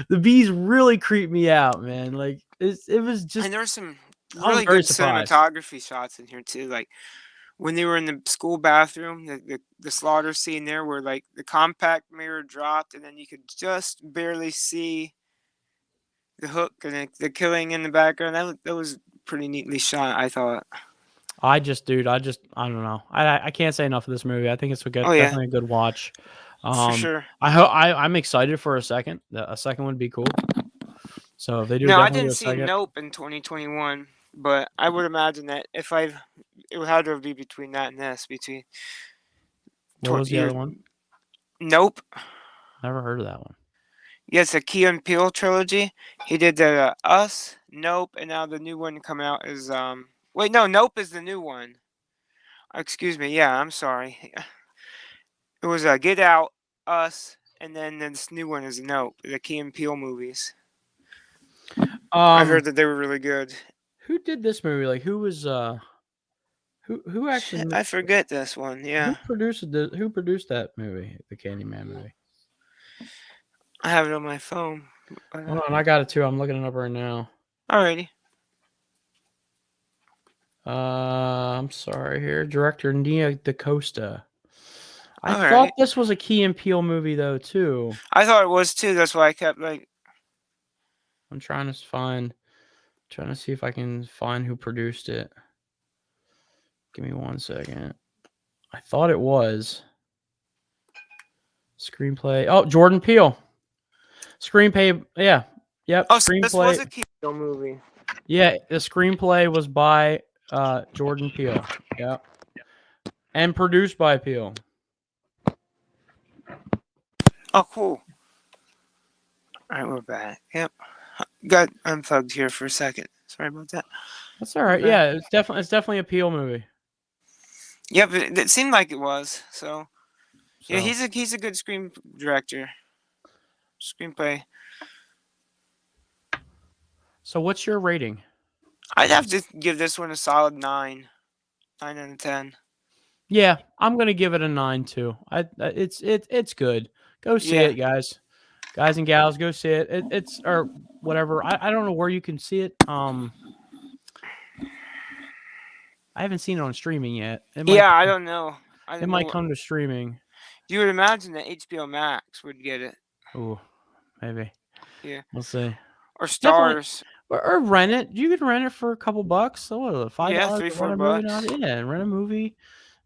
Speaker 1: the bees really creeped me out, man. Like it was just
Speaker 3: And there's some
Speaker 1: I was
Speaker 3: really
Speaker 1: very
Speaker 3: good
Speaker 1: surprised.
Speaker 3: cinematography shots in here too. Like when they were in the school bathroom, the slaughter scene there, where like the compact mirror dropped, and then you could just barely see the hook and the killing in the background. That was pretty neatly shot, I thought.
Speaker 1: Dude, I don't know. I can't say enough of this movie. I think it's
Speaker 3: Oh yeah,
Speaker 1: definitely a good watch.
Speaker 3: for sure.
Speaker 1: I'm excited for a second. A second would be cool. So if they do
Speaker 3: No, I
Speaker 1: definitely do
Speaker 3: didn't
Speaker 1: a
Speaker 3: see
Speaker 1: second.
Speaker 3: Nope in 2021, but I would imagine that if it would have to be between that and this, between
Speaker 1: What was the
Speaker 3: your
Speaker 1: other one?
Speaker 3: Nope.
Speaker 1: Never heard of that one.
Speaker 3: Yeah, it's a Key and Peele trilogy. He did the Us, Nope, and now the new one coming out is Wait, no, Nope is the new one. Excuse me. Yeah, I'm sorry. It was Get Out, Us, and then this new one is Nope. The Key and Peele movies. I
Speaker 1: Um,
Speaker 3: heard that they were really good.
Speaker 1: who did this movie? Like who was who actually
Speaker 3: Shit, I forget this one. Yeah,
Speaker 1: who produced that movie, the Candyman movie?
Speaker 3: I have it on my phone.
Speaker 1: Hold on, I got it too. I'm looking it up right now.
Speaker 3: Alrighty.
Speaker 1: I'm sorry here. Director Nia DaCosta. I
Speaker 3: All
Speaker 1: thought
Speaker 3: right.
Speaker 1: this was a Key and Peele movie though too.
Speaker 3: I thought it was too. That's why I kept like.
Speaker 1: I'm trying to see if I can find who produced it. Give me one second. I thought it was screenplay. Oh, Jordan Peele. Screenplay. Yeah. Yep.
Speaker 3: Oh, so this was
Speaker 1: Screenplay.
Speaker 3: a Peele movie.
Speaker 1: Yeah, the screenplay was by Jordan Peele. Yeah. And produced by Peele.
Speaker 3: Oh, cool. All right, we're back. Yep. Got unplugged here for a second. Sorry about that.
Speaker 1: That's all right. Yeah, it's definitely a Peele movie.
Speaker 3: Yep, it seemed like it was. So yeah,
Speaker 1: So,
Speaker 3: he's a good screen director. Screenplay.
Speaker 1: so what's your rating?
Speaker 3: I'd have to give this one a solid 9. 9 out of 10.
Speaker 1: Yeah, I'm gonna give it a 9 too. It's good. Go see
Speaker 3: Yeah.
Speaker 1: it, guys. Guys and gals, go see it. It's or whatever. I don't know where you can see it. I haven't seen it on streaming yet.
Speaker 3: Yeah, I don't know.
Speaker 1: It might come to streaming.
Speaker 3: You would imagine that HBO Max would get it.
Speaker 1: Ooh, maybe.
Speaker 3: Yeah.
Speaker 1: We'll see.
Speaker 3: Or
Speaker 1: Definitely.
Speaker 3: Stars.
Speaker 1: Or rent it. You can rent it for a couple bucks. So what? $5
Speaker 3: Yeah,
Speaker 1: to
Speaker 3: 3-4
Speaker 1: rent a movie
Speaker 3: bucks.
Speaker 1: now? Yeah, rent a movie.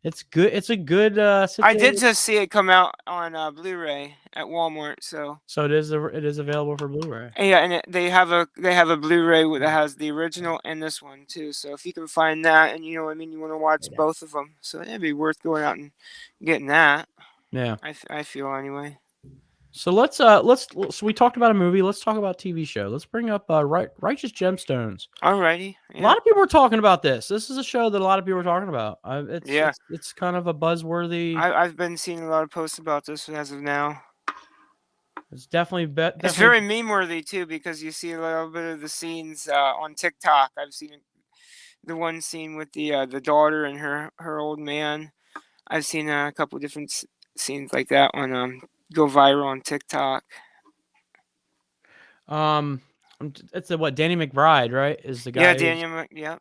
Speaker 1: It's good. It's a good.
Speaker 3: I did just see it come out on Blu-ray at Walmart. So
Speaker 1: it is available for Blu-ray.
Speaker 3: yeah, and they have a Blu-ray that has the original and this one too. So if you can find that, and you know what I mean, you want to watch both of them, so it'd be worth going out and getting that.
Speaker 1: Yeah.
Speaker 3: I feel anyway.
Speaker 1: So let's so we talked about a movie. Let's talk about TV show. Let's bring up Righteous Gemstones.
Speaker 3: Alrighty. Yeah.
Speaker 1: A lot of people are talking about this. This is a show that a lot of people are talking about.
Speaker 3: Yeah.
Speaker 1: It's kind of a buzzworthy.
Speaker 3: I've been seeing a lot of posts about this as of now.
Speaker 1: It's definitely
Speaker 3: It's very meme-worthy too, because you see a little bit of the scenes on TikTok. I've seen the one scene with the daughter and her old man. I've seen a couple different scenes like that on go viral on TikTok.
Speaker 1: It's what Danny McBride, right? Is the guy?
Speaker 3: Yeah, Daniel. Yeah.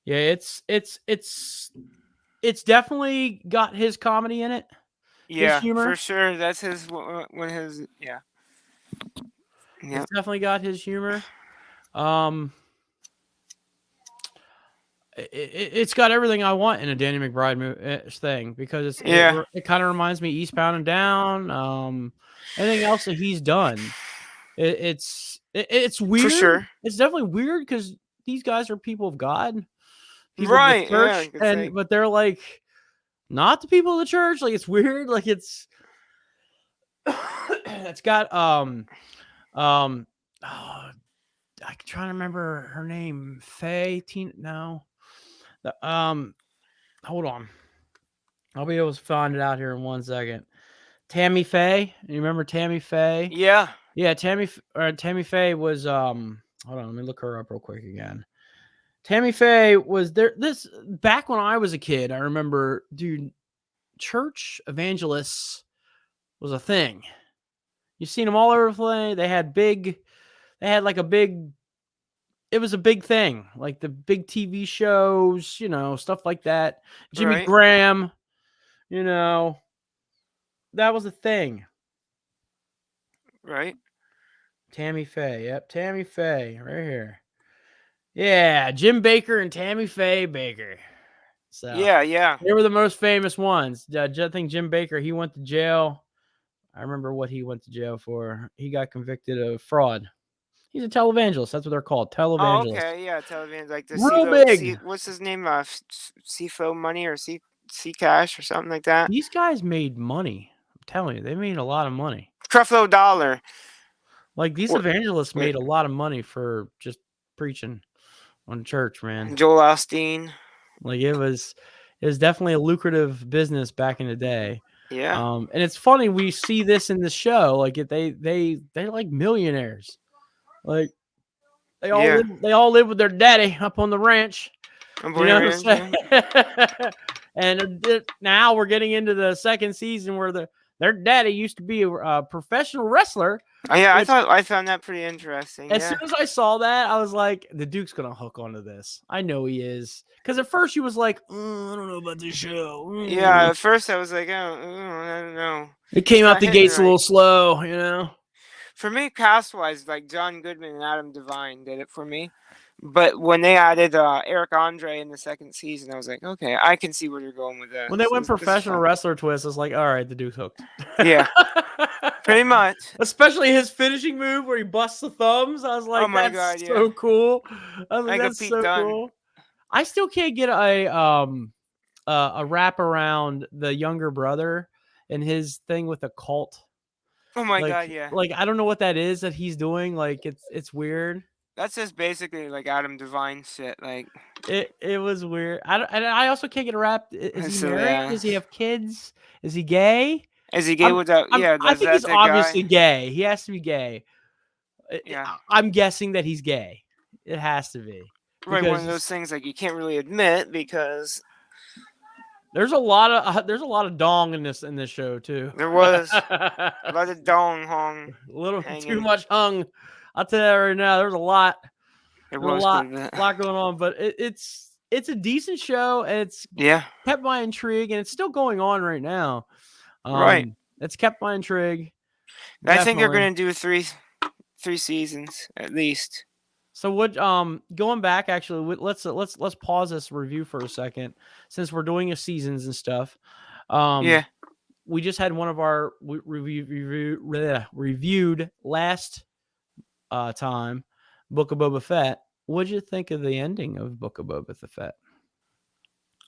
Speaker 1: Yeah, it's definitely got his comedy in it.
Speaker 3: Yeah,
Speaker 1: his humor.
Speaker 3: for sure. That's his yeah.
Speaker 1: It's definitely got his humor. It's got everything I want in a Danny McBride thing, because it kind of reminds me Eastbound and Down. Anything else that he's done, it's weird.
Speaker 3: For sure.
Speaker 1: It's definitely weird because these guys are people of God, people
Speaker 3: right?
Speaker 1: of the church, but they're like not the people of the church. Like, it's weird. Like, it's got oh, I can try to remember her name. Faye Tina. No. Hold on. I'll be able to find it out here in 1 second. Tammy Faye. You remember Tammy Faye?
Speaker 3: Yeah.
Speaker 1: Yeah, Tammy Faye was hold on, let me look her up real quick again. Tammy Faye was there back when I was a kid. I remember, dude, church evangelists was a thing. You've seen them all over the place. It was a big thing, like the big TV shows, stuff like that. Jimmy Graham, that was a thing.
Speaker 3: Right.
Speaker 1: Tammy Faye. Yep, Tammy Faye, right here. Yeah, Jim Baker and Tammy Faye Baker. So
Speaker 3: yeah.
Speaker 1: They were the most famous ones. I think Jim Baker, he went to jail. I remember what he went to jail for. He got convicted of fraud. He's a televangelist. That's what they're called, televangelists.
Speaker 3: Oh, okay, yeah, televangelist. Like the
Speaker 1: real big.
Speaker 3: What's his name? CFO Money or C Cash or something like that.
Speaker 1: These guys made money. I'm telling you, they made a lot of money.
Speaker 3: Creflo Dollar.
Speaker 1: Like, these evangelists made a lot of money for just preaching on church, man.
Speaker 3: Joel Osteen.
Speaker 1: Like, it was definitely a lucrative business back in the day.
Speaker 3: Yeah.
Speaker 1: And it's funny, we see this in the show. Like, they're like millionaires. Like, they all live with their daddy up on the ranch. And now we're getting into the second season where their daddy used to be a professional wrestler.
Speaker 3: Oh, yeah, I found that pretty interesting.
Speaker 1: As soon as I saw that, I was like, the Duke's gonna hook onto this. I know he is. Because at first he was like, I don't know about this show.
Speaker 3: Yeah, at first I was like, I don't know.
Speaker 1: It came out the gates a little slow,
Speaker 3: For me, cast-wise, like John Goodman and Adam Devine did it for me. But when they added Eric Andre in the second season, I was like, okay, I can see where you're going with this.
Speaker 1: When they went
Speaker 3: This is
Speaker 1: professional
Speaker 3: fun.
Speaker 1: wrestler twist, it's like, all right, the Duke's hooked.
Speaker 3: Yeah, pretty much.
Speaker 1: Especially his finishing move where he busts the thumbs. I was
Speaker 3: Oh
Speaker 1: like,
Speaker 3: my
Speaker 1: that's
Speaker 3: god, yeah.
Speaker 1: so cool. I was like,
Speaker 3: Like a
Speaker 1: that's
Speaker 3: Pete
Speaker 1: so
Speaker 3: Dunne.
Speaker 1: cool. I still can't get a wrap around the younger brother and his thing with the cult.
Speaker 3: Oh my
Speaker 1: Like,
Speaker 3: god, yeah.
Speaker 1: like I don't know what that is that he's doing. Like, it's weird.
Speaker 3: That's just basically like Adam Devine shit. Like,
Speaker 1: It was weird. And I also can't get a wrap. Is he
Speaker 3: silly
Speaker 1: married? Does he
Speaker 3: ass.
Speaker 1: have kids? Is he gay?
Speaker 3: Is he gay with that? Yeah,
Speaker 1: I
Speaker 3: that's
Speaker 1: think he's
Speaker 3: a
Speaker 1: obviously
Speaker 3: guy.
Speaker 1: gay. He has to be gay.
Speaker 3: Yeah.
Speaker 1: I'm guessing that he's gay. It has to be
Speaker 3: Right, one
Speaker 1: because
Speaker 3: of those things like you can't really admit because
Speaker 1: there's a lot of dong in this show too.
Speaker 3: there was a lot of dong hong
Speaker 1: A little
Speaker 3: hanging.
Speaker 1: too much hung. I'll tell you that right now. There's a lot.
Speaker 3: There
Speaker 1: There's
Speaker 3: was
Speaker 1: a lot,
Speaker 3: quite a bit.
Speaker 1: lot going on, but it's a decent show, and it's
Speaker 3: Yeah.
Speaker 1: kept my intrigue, and it's still going on right now.
Speaker 3: Right.
Speaker 1: It's kept my intrigue.
Speaker 3: I think they're
Speaker 1: Definitely.
Speaker 3: gonna do three seasons at least.
Speaker 1: So what? Going back, actually, let's pause this review for a second, since we're doing a seasons and stuff.
Speaker 3: Yeah.
Speaker 1: We just had one of our reviewed last time, Book of Boba Fett. What'd you think of the ending of Book of Boba Fett?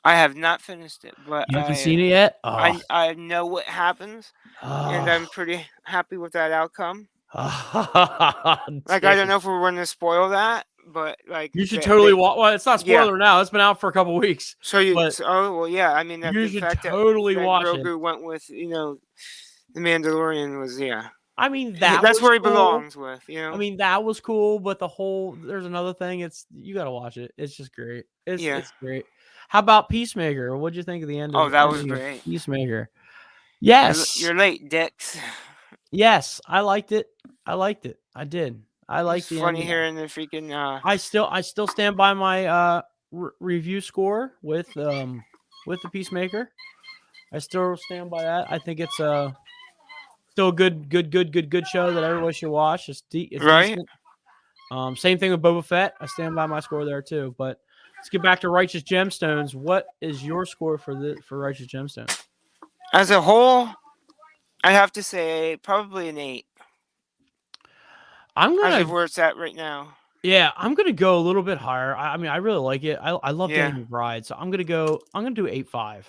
Speaker 3: I have not finished it, but
Speaker 1: You haven't seen it yet?
Speaker 3: I know what happens, and I'm pretty happy with that outcome. Like, I don't know if we're going to spoil that, but like
Speaker 1: you should totally watch. Well, it's not spoiler now. It's been out for a couple weeks.
Speaker 3: So oh well, yeah. I mean,
Speaker 1: you should totally watch it.
Speaker 3: Grogu went with the Mandalorian was
Speaker 1: I mean
Speaker 3: that's where he belongs with.
Speaker 1: I mean that was cool, but there's another thing. You got to watch it. It's just great. It's great. How about Peacemaker? What'd you think of the end?
Speaker 3: Oh, that was great.
Speaker 1: Peacemaker. Yes.
Speaker 3: You're late, Dix.
Speaker 1: Yes, I liked it. I did. I liked the
Speaker 3: funny
Speaker 1: ending.
Speaker 3: hearing the freaking.
Speaker 1: I still stand by my review score with the Peacemaker. I still stand by that. I think it's still a good show that everybody should watch. It's
Speaker 3: right.
Speaker 1: Decent. Same thing with Boba Fett. I stand by my score there too. But let's get back to Righteous Gemstones. What is your score for Righteous Gemstones?
Speaker 3: As a whole, I have to say probably an 8. As of where it's at right now.
Speaker 1: Yeah, I'm gonna go a little bit higher. I mean, I really like it. I love Danny McBride, so I'm gonna do 8.5.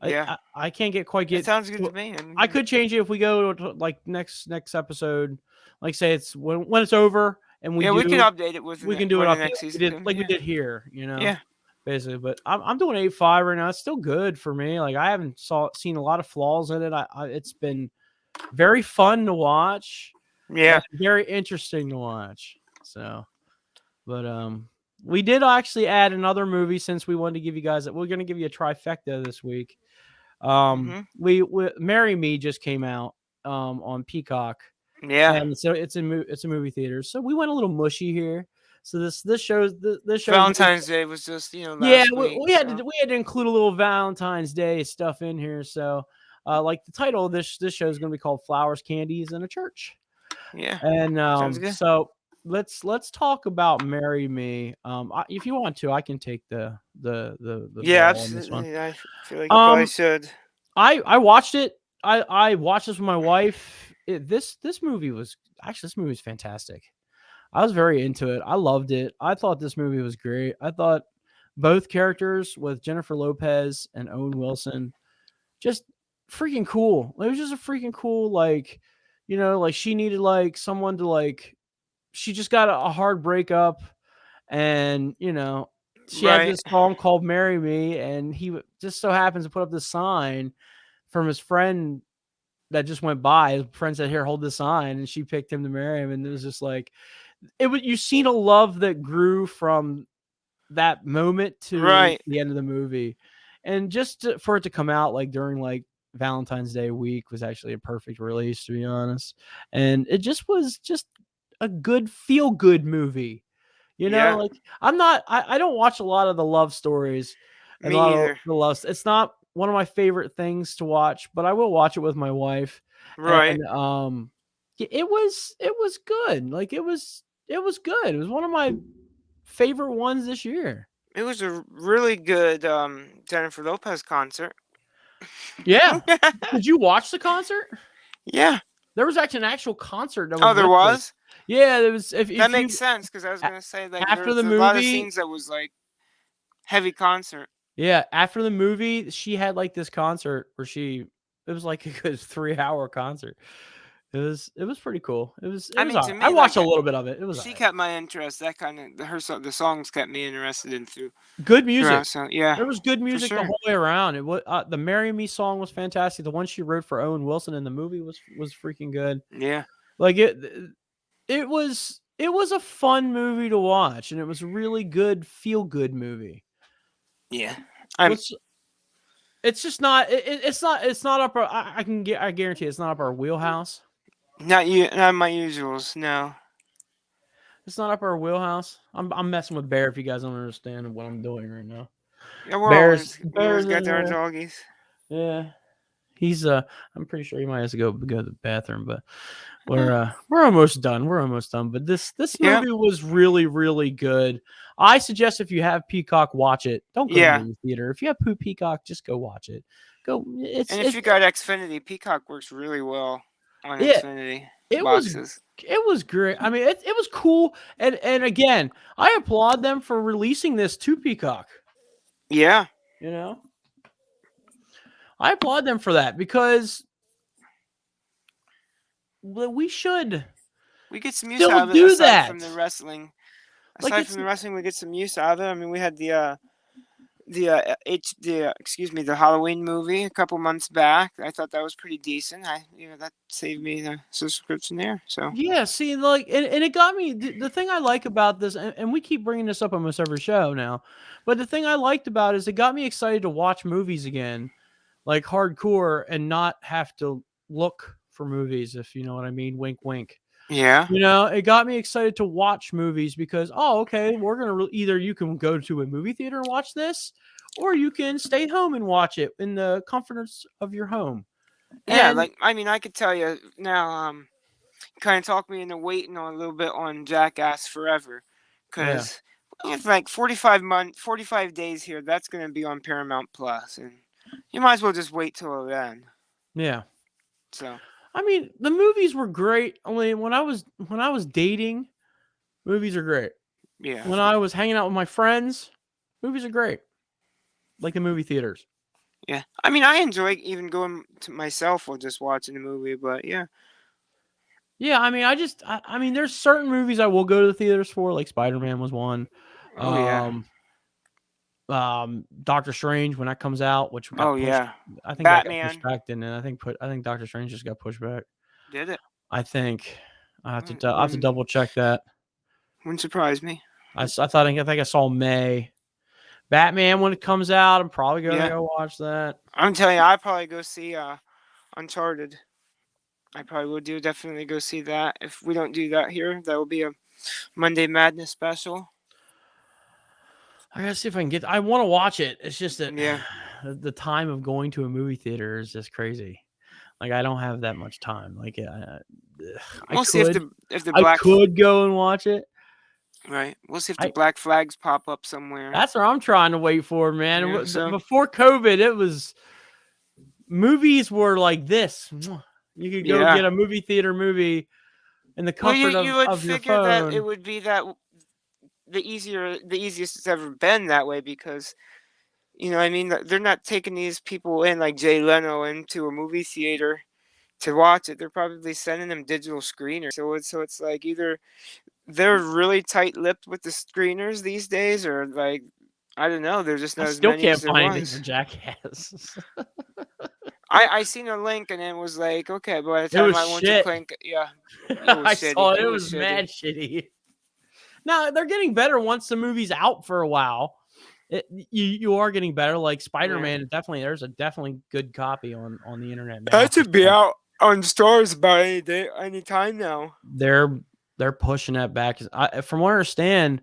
Speaker 3: Yeah,
Speaker 1: I can't get.
Speaker 3: It sounds good to me.
Speaker 1: I could change it if we go to like next episode. Like say it's when it's over and we
Speaker 3: we can update it with.
Speaker 1: We can do it up
Speaker 3: next season.
Speaker 1: we did here.
Speaker 3: Yeah.
Speaker 1: Basically, but I'm doing 8.5 right now. It's still good for me. Like I haven't seen a lot of flaws in it. It's been very fun to watch.
Speaker 3: Yeah,
Speaker 1: very interesting to watch. So, but we did actually add another movie since we wanted to give you guys. We're going to give you a trifecta this week. We Marry Me just came out on Peacock.
Speaker 3: Yeah,
Speaker 1: and so it's a movie theater. So we went a little mushy here. So this shows
Speaker 3: Valentine's Day was just
Speaker 1: last week, we had to include a little Valentine's Day stuff in here. So like the title of this show is going to be called Flowers, Candies, and a Church.
Speaker 3: Yeah,
Speaker 1: and so let's talk about Marry Me. If you want to, I can take the
Speaker 3: absolutely. I feel like you probably should.
Speaker 1: I watched it. I watched this with my wife. This movie was fantastic. I was very into it. I loved it. I thought this movie was great. I thought both characters with Jennifer Lopez and Owen Wilson just freaking cool. It was just a freaking cool, like, like she needed like someone to like, she just got a hard breakup and, she had this song called Marry Me, and he just so happens to put up this sign from his friend that just went by. His friend said, "Here, hold this sign," and she picked him to marry him. And it was just like, you've seen a love that grew from that moment to the end of the movie. And just for it to come out like during like Valentine's Day week was actually a perfect release, to be honest. And it just was just a good feel good movie. Like I don't watch a lot of the love stories and
Speaker 3: Me either.
Speaker 1: The love. It's not one of my favorite things to watch, but I will watch it with my wife.
Speaker 3: Right.
Speaker 1: And it was good. Like it was good. It was one of my favorite ones this year.
Speaker 3: It was a really good Jennifer Lopez concert.
Speaker 1: Yeah. Did you watch the concert?
Speaker 3: Yeah.
Speaker 1: There was actually an actual concert that was
Speaker 3: Oh, there
Speaker 1: with this.
Speaker 3: was?
Speaker 1: Yeah, there was.
Speaker 3: That
Speaker 1: If
Speaker 3: makes
Speaker 1: you
Speaker 3: sense because I was gonna say like
Speaker 1: after the
Speaker 3: there's a lot of
Speaker 1: movie,
Speaker 3: scenes that was like heavy concert.
Speaker 1: yeah, after the movie, she had like this concert where it was like a good 3-hour concert. It was pretty cool. It
Speaker 3: I
Speaker 1: was
Speaker 3: mean, to
Speaker 1: alright. I
Speaker 3: me,
Speaker 1: watched
Speaker 3: like
Speaker 1: a little bit of it. It was
Speaker 3: she
Speaker 1: alright.
Speaker 3: kept my interest. That kind of the songs kept me interested in
Speaker 1: Good music.
Speaker 3: throughout. So yeah,
Speaker 1: There was good
Speaker 3: for
Speaker 1: music the
Speaker 3: sure.
Speaker 1: whole way around. It was the "Marry Me" song was fantastic. The one she wrote for Owen Wilson in the movie was freaking good.
Speaker 3: Yeah,
Speaker 1: Like it was a fun movie to watch, and it was a really good feel good movie.
Speaker 3: yeah. I'm
Speaker 1: What's It's just not it's not up our I guarantee it's not up our wheelhouse.
Speaker 3: not my usuals. No.
Speaker 1: It's not up our wheelhouse. I'm messing with Bear if you guys don't understand what I'm doing right now.
Speaker 3: Yeah, we always
Speaker 1: Bear's in
Speaker 3: got our
Speaker 1: here.
Speaker 3: doggies.
Speaker 1: Yeah. He's I'm pretty sure he might have to go to the bathroom, but we're almost done. We're almost done. But this
Speaker 3: Yeah,
Speaker 1: movie was really, really good. I suggest if you have Peacock, watch it. Don't go to the
Speaker 3: yeah.
Speaker 1: movie theater. If you have Peacock, just go watch it. Go.
Speaker 3: And if you got Xfinity, Peacock works really well on
Speaker 1: It
Speaker 3: Xfinity
Speaker 1: it was
Speaker 3: boxes.
Speaker 1: it was great. I mean, it was cool. And again, I applaud them for releasing this to Peacock.
Speaker 3: Yeah,
Speaker 1: You know, I applaud them for that because we should
Speaker 3: we get some use
Speaker 1: still
Speaker 3: out of it
Speaker 1: do
Speaker 3: aside
Speaker 1: that.
Speaker 3: from the wrestling.
Speaker 1: Like
Speaker 3: Aside from the wrestling, we get some use out of it. I mean, we had the Halloween movie a couple months back. I thought that was pretty decent. That saved me the subscription there. So
Speaker 1: yeah, see, like, and it got me. The thing I like about this, and we keep bringing this up almost every show now, but the thing I liked about it is it got me excited to watch movies again, like hardcore, and not have to look for movies, if you know what I mean. Wink, wink.
Speaker 3: yeah,
Speaker 1: You know, it got me excited to watch movies because, oh, okay, we're gonna either you can go to a movie theater and watch this, or you can stay home and watch it in the comforts of your home.
Speaker 3: yeah.
Speaker 1: And
Speaker 3: Like I mean, I could tell you now. Kind of talked me into waiting on a little bit on Jackass Forever,
Speaker 1: yeah,
Speaker 3: because it's like 45 days here. That's gonna be on Paramount Plus, and you might as well just wait till then.
Speaker 1: yeah.
Speaker 3: So
Speaker 1: I mean, the movies were great. Only when I was dating, movies are great.
Speaker 3: yeah,
Speaker 1: When I was hanging out with my friends, movies are great. Like the movie theaters.
Speaker 3: yeah. I mean, I enjoy even going to myself or just watching a movie, but yeah.
Speaker 1: Yeah, I mean, I mean, there's certain movies I will go to the theaters for, like Spider-Man was one.
Speaker 3: Oh yeah.
Speaker 1: Um, Doctor Strange when that comes out, which got
Speaker 3: Oh
Speaker 1: pushed.
Speaker 3: yeah.
Speaker 1: I think that got pushed
Speaker 3: Batman
Speaker 1: back, didn't it? I think Doctor Strange just got pushed back.
Speaker 3: did it.
Speaker 1: I think I have to
Speaker 3: Wouldn't
Speaker 1: double check that.
Speaker 3: wouldn't surprise me.
Speaker 1: I think I saw May. Batman when it comes out, I'm probably gonna
Speaker 3: Yeah.
Speaker 1: go watch that.
Speaker 3: I'm telling you, I'd probably go see Uncharted. I probably would definitely go see that. If we don't do that here, that will be a Monday Madness special.
Speaker 1: I gotta see if I can get. I want to watch it. It's just that
Speaker 3: Yeah.
Speaker 1: the time of going to a movie theater is just crazy. Like I don't have that much time. Like
Speaker 3: We'll see if the
Speaker 1: I
Speaker 3: black
Speaker 1: could go and watch it.
Speaker 3: right. We'll see if the
Speaker 1: I
Speaker 3: black flags pop up somewhere.
Speaker 1: That's what I'm trying to wait for, man.
Speaker 3: Yeah. So
Speaker 1: Before COVID, it was movies were like this. You could go
Speaker 3: yeah.
Speaker 1: get a movie theater movie in the
Speaker 3: Well,
Speaker 1: comfort
Speaker 3: you would
Speaker 1: of your
Speaker 3: figure that it
Speaker 1: phone.
Speaker 3: would be that the easiest it's ever been that way because I mean they're not taking these people in like Jay Leno into a movie theater to watch it. They're probably sending them digital screeners. So it's like either they're really tight-lipped with the screeners these days, or like I don't know, there's just
Speaker 1: I
Speaker 3: not as
Speaker 1: still
Speaker 3: many
Speaker 1: can't
Speaker 3: as there
Speaker 1: find anything for
Speaker 3: was.
Speaker 1: Jackass.
Speaker 3: I seen a link and it was like okay, by the
Speaker 1: It
Speaker 3: time
Speaker 1: was
Speaker 3: I went to
Speaker 1: shit.
Speaker 3: click, yeah, it was
Speaker 1: I
Speaker 3: shitty.
Speaker 1: saw it.
Speaker 3: It
Speaker 1: It
Speaker 3: was
Speaker 1: was
Speaker 3: shitty.
Speaker 1: mad shitty. Now they're getting better once the movie's out for a while. You are getting better. Like
Speaker 3: Yeah,
Speaker 1: Spider-Man, definitely there's a definitely good copy on the internet now
Speaker 3: that
Speaker 1: for
Speaker 3: should be
Speaker 1: Spider.
Speaker 3: out on stores by any day, any time now.
Speaker 1: They're pushing that back. From what I understand,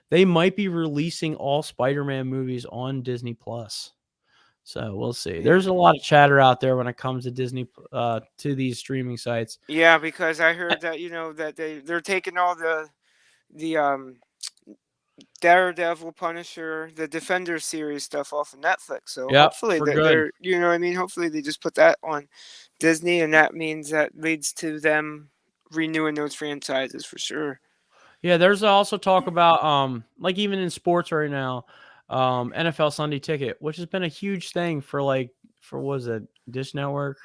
Speaker 1: they might be releasing all Spider-Man movies on Disney Plus. So we'll see.
Speaker 3: Yeah.
Speaker 1: There's a lot of chatter out there when it comes to Disney to these streaming sites.
Speaker 3: Yeah, because I heard that that they're taking all the Daredevil, Punisher, the Defender series stuff off of Netflix. So
Speaker 1: Yep,
Speaker 3: hopefully
Speaker 1: for good.
Speaker 3: they're, you know what I mean? Hopefully they just put that on Disney, and that means that leads to them renewing those franchises for sure.
Speaker 1: Yeah, there's also talk about like even in sports right now, NFL Sunday Ticket, which has been a huge thing for for what was it, Dish Network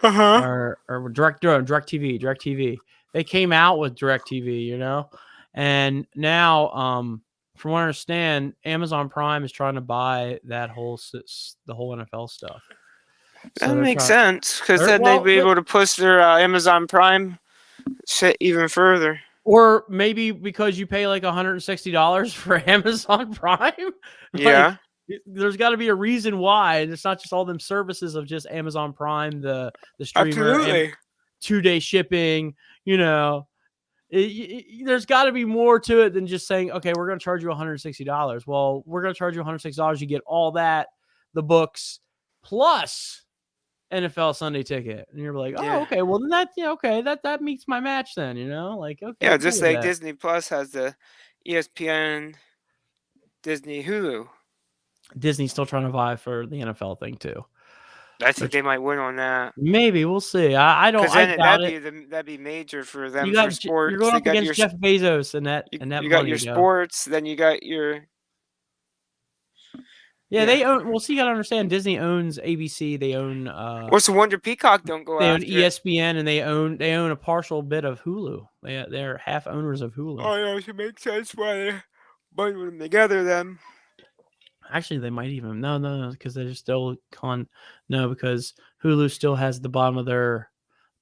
Speaker 3: Uh-huh.
Speaker 1: or DirecTV. They came out with DirecTV, and now from what I understand, Amazon Prime is trying to buy that the whole NFL stuff. So
Speaker 3: That
Speaker 1: they're
Speaker 3: makes
Speaker 1: trying.
Speaker 3: sense, because
Speaker 1: They're,
Speaker 3: then they'd
Speaker 1: well,
Speaker 3: be able to push their Amazon Prime shit even further.
Speaker 1: or maybe because you pay like $160 for Amazon Prime, like
Speaker 3: Yeah,
Speaker 1: there's got to be a reason why, and it's not just all them services of just Amazon Prime, the streamer, and
Speaker 3: absolutely.
Speaker 1: 2-day shipping. There's got to be more to it than just saying, okay, we're going to charge you $160. Well, we're going to charge you $160. You get all that, the books, plus NFL Sunday Ticket, and you're like, oh,
Speaker 3: Yeah.
Speaker 1: okay, well then okay, that meets my match then, like, okay,
Speaker 3: Yeah,
Speaker 1: cool
Speaker 3: just
Speaker 1: with
Speaker 3: like
Speaker 1: that.
Speaker 3: Disney Plus has the ESPN, Disney, Hulu.
Speaker 1: Disney's still trying to vie for the NFL thing too.
Speaker 3: I think they might win on that.
Speaker 1: Maybe we'll see. I don't.
Speaker 3: Because
Speaker 1: I
Speaker 3: then
Speaker 1: doubt it.
Speaker 3: that'd be major for
Speaker 1: You
Speaker 3: them for
Speaker 1: got you're
Speaker 3: sports.
Speaker 1: going
Speaker 3: They
Speaker 1: up
Speaker 3: got your
Speaker 1: against Jeff Bezos and that
Speaker 3: you got your
Speaker 1: money, though.
Speaker 3: sports, then you got your
Speaker 1: Yeah, they own. Well, see, you got to understand. Disney owns ABC. They own.
Speaker 3: What's the wonder Peacock don't go
Speaker 1: They own
Speaker 3: after it?
Speaker 1: ESPN, and they own a partial bit of Hulu. They're half owners of Hulu.
Speaker 3: Oh yeah, it makes sense why they bundle them together then.
Speaker 1: Actually, they might even no, because they're still because Hulu still has the bottom of their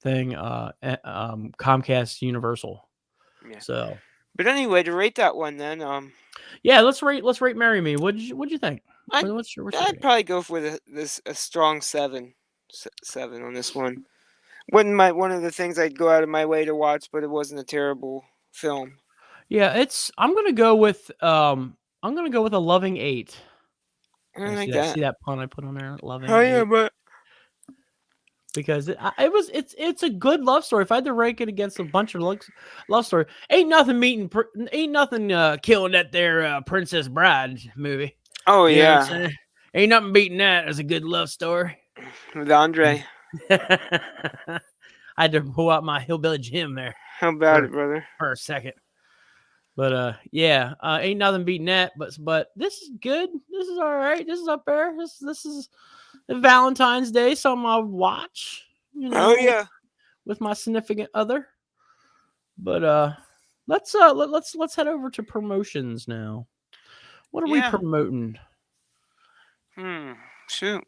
Speaker 1: thing. Comcast Universal.
Speaker 3: Yeah.
Speaker 1: So.
Speaker 3: But anyway, to rate that one then,
Speaker 1: yeah, let's rate Marry Me. What'd you think?
Speaker 3: I'd probably go with a strong 7 on this one. Wasn't one of the things I'd go out of my way to watch, but it wasn't a terrible film.
Speaker 1: Yeah, I'm gonna go with a loving 8.
Speaker 3: I like that.
Speaker 1: See that pun I put on there, loving
Speaker 3: Oh
Speaker 1: 8.
Speaker 3: yeah, but
Speaker 1: because it's a good love story. If I had to rank it against a bunch of love story, ain't nothing killing that there Princess Bride movie.
Speaker 3: Oh
Speaker 1: You know what I'm
Speaker 3: yeah,
Speaker 1: saying? Ain't nothing beating that as a good love story.
Speaker 3: with Andre.
Speaker 1: I had to pull out my hillbilly Jim there.
Speaker 3: How about it, brother?
Speaker 1: For a second. But yeah, ain't nothing beating that. But this is good. This is all right. This is up there. This is Valentine's Day, something I would watch.
Speaker 3: Oh yeah,
Speaker 1: with my significant other. But let's head over to promotions now. What are we promoting?
Speaker 3: Shoot.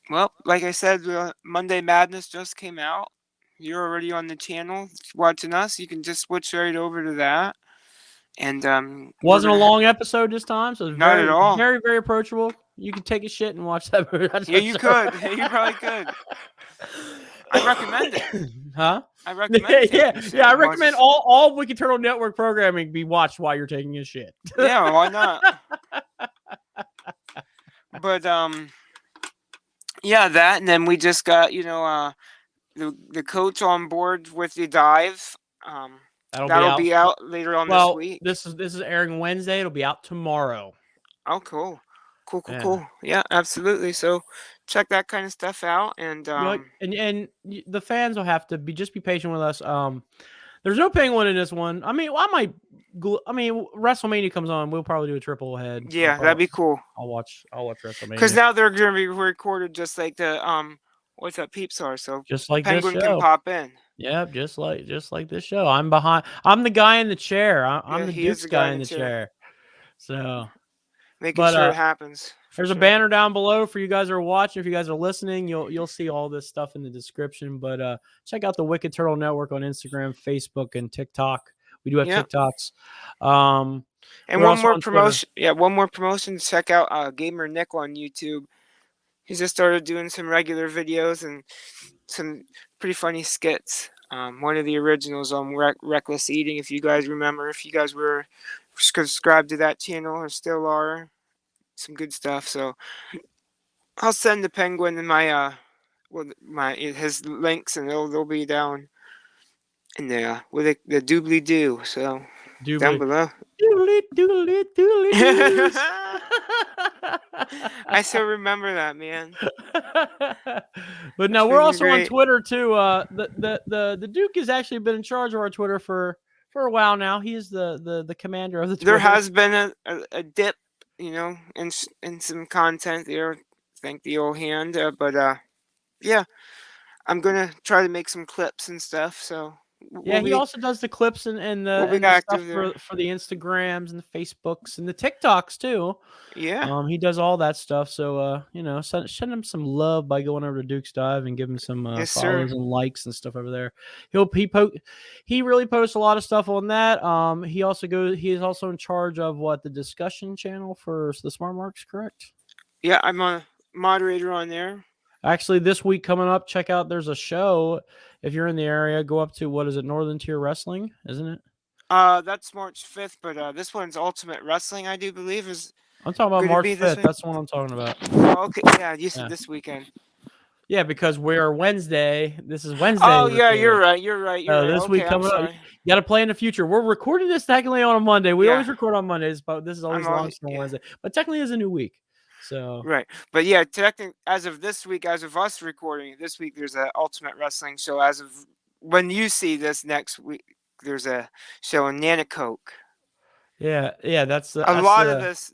Speaker 3: Well, like I said, Monday Madness just came out. You're already on the channel watching us. You can just switch right over to that. And
Speaker 1: wasn't a long episode this time, so it's
Speaker 3: not at all.
Speaker 1: Very, very approachable. You could take a shit and watch that movie.
Speaker 3: Yeah, you could. You probably could. I recommend it.
Speaker 1: Huh?
Speaker 3: I recommend it.
Speaker 1: Yeah. I recommend all Wicked Turtle Network programming be watched while you're taking a shit.
Speaker 3: Yeah, why not? But yeah, that, and then we just got the coach on board with the dive. That'll be out later on this week.
Speaker 1: This is airing Wednesday. It'll be out tomorrow.
Speaker 3: Oh, cool. Cool. Yeah, absolutely. So check that kind of stuff out, and
Speaker 1: and the fans will have to be patient with us. There's no penguin in this one. I mean, WrestleMania comes on. We'll probably do a triple head.
Speaker 3: Yeah, that'd be cool.
Speaker 1: I'll watch WrestleMania
Speaker 3: because now they're going to be recorded just like the what's that Peeps are. So
Speaker 1: just like
Speaker 3: Penguin
Speaker 1: this show
Speaker 3: can pop in.
Speaker 1: Yep, just like this show. I'm the guy in the chair. I'm the Duke's guy in the chair. So
Speaker 3: making sure it happens.
Speaker 1: There's a banner down below for you guys that are watching. If you guys are listening, you'll see all this stuff in the description. But check out the Wicked Turtle Network on Instagram, Facebook, and TikTok. We do have TikToks.
Speaker 3: And one more promotion. Yeah, one more promotion. Check out Gamer Nick on YouTube. He's just started doing some regular videos and some pretty funny skits. One of the originals on Reckless Eating, if you guys remember, if you guys were subscribed to that channel or still are, some good stuff. So I'll send the Penguin and his links, and they'll be down in the with the doobly doo. So down below.
Speaker 1: Doodly doodly doodly doos.
Speaker 3: I still remember that, man.
Speaker 1: But
Speaker 3: It's
Speaker 1: no, we're
Speaker 3: freaking
Speaker 1: also on
Speaker 3: great.
Speaker 1: Twitter too. The Duke has actually been in charge of our Twitter for a while now. He is the commander of the
Speaker 3: There
Speaker 1: Twitter.
Speaker 3: has been a dip, in some content there. Thank the old hand, but yeah, I'm gonna try to make some clips and stuff. So
Speaker 1: Yeah,
Speaker 3: we'll
Speaker 1: he
Speaker 3: be
Speaker 1: also does the clips and
Speaker 3: we'll be
Speaker 1: the stuff
Speaker 3: active there.
Speaker 1: for the Instagrams and the Facebooks and the TikToks too.
Speaker 3: Yeah.
Speaker 1: He does all that stuff. So send him some love by going over to Duke's Dive and give him some
Speaker 3: Yes, sir.
Speaker 1: follows and likes and stuff over there. He really posts a lot of stuff on that. He is also in charge of the discussion channel for the Smart Marks, correct?
Speaker 3: Yeah, I'm a moderator on there.
Speaker 1: Actually, this week coming up, check out. There's a show. If you're in the area, go up to what is it, Northern Tier Wrestling, isn't it?
Speaker 3: That's March 5th, but this one's Ultimate Wrestling, I do believe, is
Speaker 1: I'm talking about
Speaker 3: going to
Speaker 1: March
Speaker 3: be this
Speaker 1: 5th.
Speaker 3: week.
Speaker 1: That's the one I'm talking about.
Speaker 3: Oh, okay, yeah, you said
Speaker 1: Yeah.
Speaker 3: this weekend.
Speaker 1: Yeah, because we're Wednesday. This is Wednesday.
Speaker 3: Oh, yeah, you're
Speaker 1: recording.
Speaker 3: right. You're right. You're right.
Speaker 1: This week
Speaker 3: Okay, I'm
Speaker 1: coming up, you
Speaker 3: sorry.
Speaker 1: got to play in the future. We're recording this technically on a Monday. We
Speaker 3: Yeah.
Speaker 1: always record on Mondays, but this is always launched on Wednesday. But technically, it's a new week. So
Speaker 3: Right, but yeah, technically, as of this week, as of us recording this week, there's a Ultimate Wrestling show. As of when you see this next week, there's a show in Nanacoke.
Speaker 1: yeah, that's
Speaker 3: A lot of this,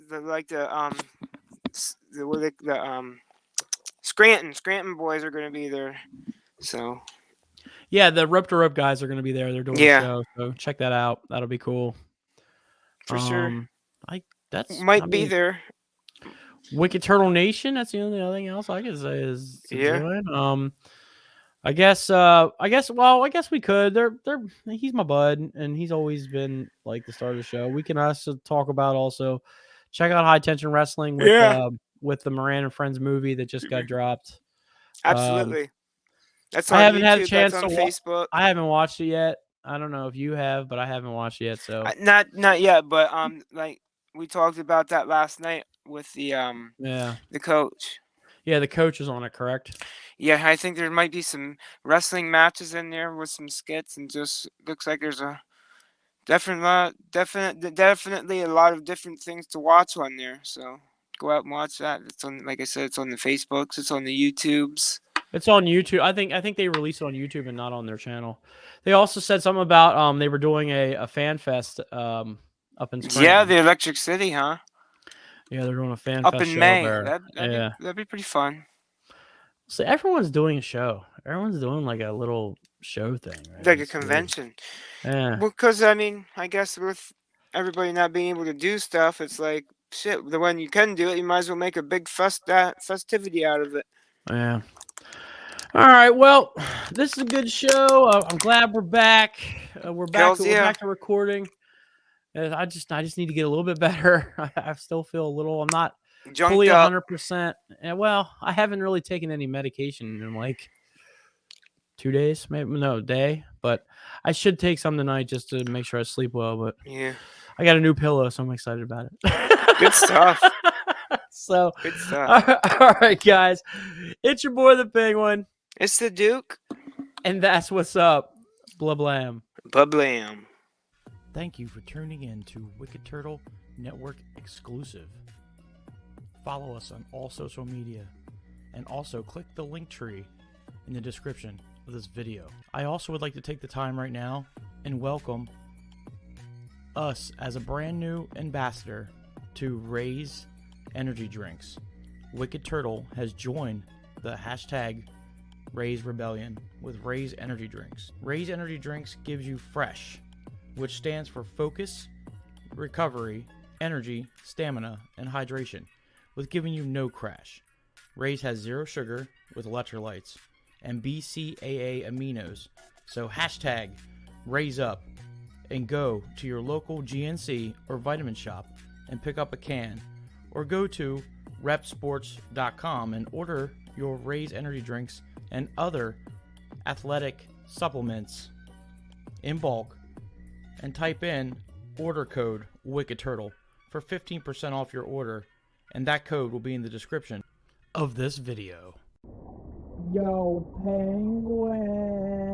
Speaker 3: Scranton boys are going to be there. So
Speaker 1: yeah, the Rope to Rope guys are going to be there. They're doing a
Speaker 3: Yeah.
Speaker 1: show, so check that out. That'll be cool.
Speaker 3: for sure,
Speaker 1: That's
Speaker 3: might be there.
Speaker 1: Wicked Turtle Nation. That's the only other thing else I can say is to
Speaker 3: Yeah.
Speaker 1: join. I guess we could. He's my bud, and he's always been like the start of the show. We can also talk about check out High Tension Wrestling with the Moran and Friends movie that just got dropped.
Speaker 3: Absolutely. That's
Speaker 1: I
Speaker 3: on
Speaker 1: haven't
Speaker 3: YouTube.
Speaker 1: had a chance
Speaker 3: That's on
Speaker 1: to
Speaker 3: Facebook.
Speaker 1: I haven't watched it yet. I don't know if you have, but I haven't watched it yet. So
Speaker 3: Not yet, but like we talked about that last night with the coach.
Speaker 1: Yeah, the coach is on it, correct?
Speaker 3: Yeah, I think there might be some wrestling matches in there with some skits, and just looks like there's a definitely a lot of different things to watch on there. So go out and watch that. It's on, like I said, it's on the Facebooks, it's on the YouTubes.
Speaker 1: It's on YouTube. I think they released it on YouTube and not on their channel. They also said something about they were doing a fan fest up in Scranton.
Speaker 3: Yeah, the Electric City, huh?
Speaker 1: Yeah, they're doing a fan
Speaker 3: up
Speaker 1: fest
Speaker 3: in
Speaker 1: show
Speaker 3: May.
Speaker 1: there.
Speaker 3: That'd be pretty fun.
Speaker 1: So everyone's doing a show. Everyone's doing like a little show thing, right?
Speaker 3: Like a convention.
Speaker 1: Yeah.
Speaker 3: Because I mean, I guess with everybody not being able to do stuff, it's like shit. The one you can do it, you might as well make a big festivity out of it.
Speaker 1: Yeah. All right. Well, this is a good show. I'm glad we're back. We're back. We're back to recording. I just need to get a little bit better. I still feel a little. I'm not fully 100%. And well, I haven't really taken any medication in like 2 days, maybe no day. But I should take some tonight just to make sure I sleep well. But
Speaker 3: yeah,
Speaker 1: I got a new pillow, so I'm excited about it.
Speaker 3: Good stuff.
Speaker 1: So
Speaker 3: good stuff.
Speaker 1: All right, guys, it's your boy the Penguin.
Speaker 3: It's the Duke.
Speaker 1: And that's what's up. Blah blam.
Speaker 3: Blah blam.
Speaker 1: Thank you for tuning in to Wicked Turtle Network exclusive. Follow us on all social media. And also click the link tree in the description of this video. I also would like to take the time right now and welcome us as a brand new ambassador to RAZE energy drinks. Wicked Turtle has joined the hashtag RAZE Rebellion with RAZE energy drinks. RAZE energy drinks gives you fresh, which stands for focus, recovery, energy, stamina, and hydration, with giving you no crash. RAZE has 0 sugar with electrolytes and BCAA aminos. So hashtag RAZE up and go to your local GNC or vitamin shop and pick up a can, or go to repsports.com and order your RAZE energy drinks and other athletic supplements in bulk, and type in order code Wicked Turtle for 15% off your order, and that code will be in the description.
Speaker 4: of this video.
Speaker 1: Yo, Penguin.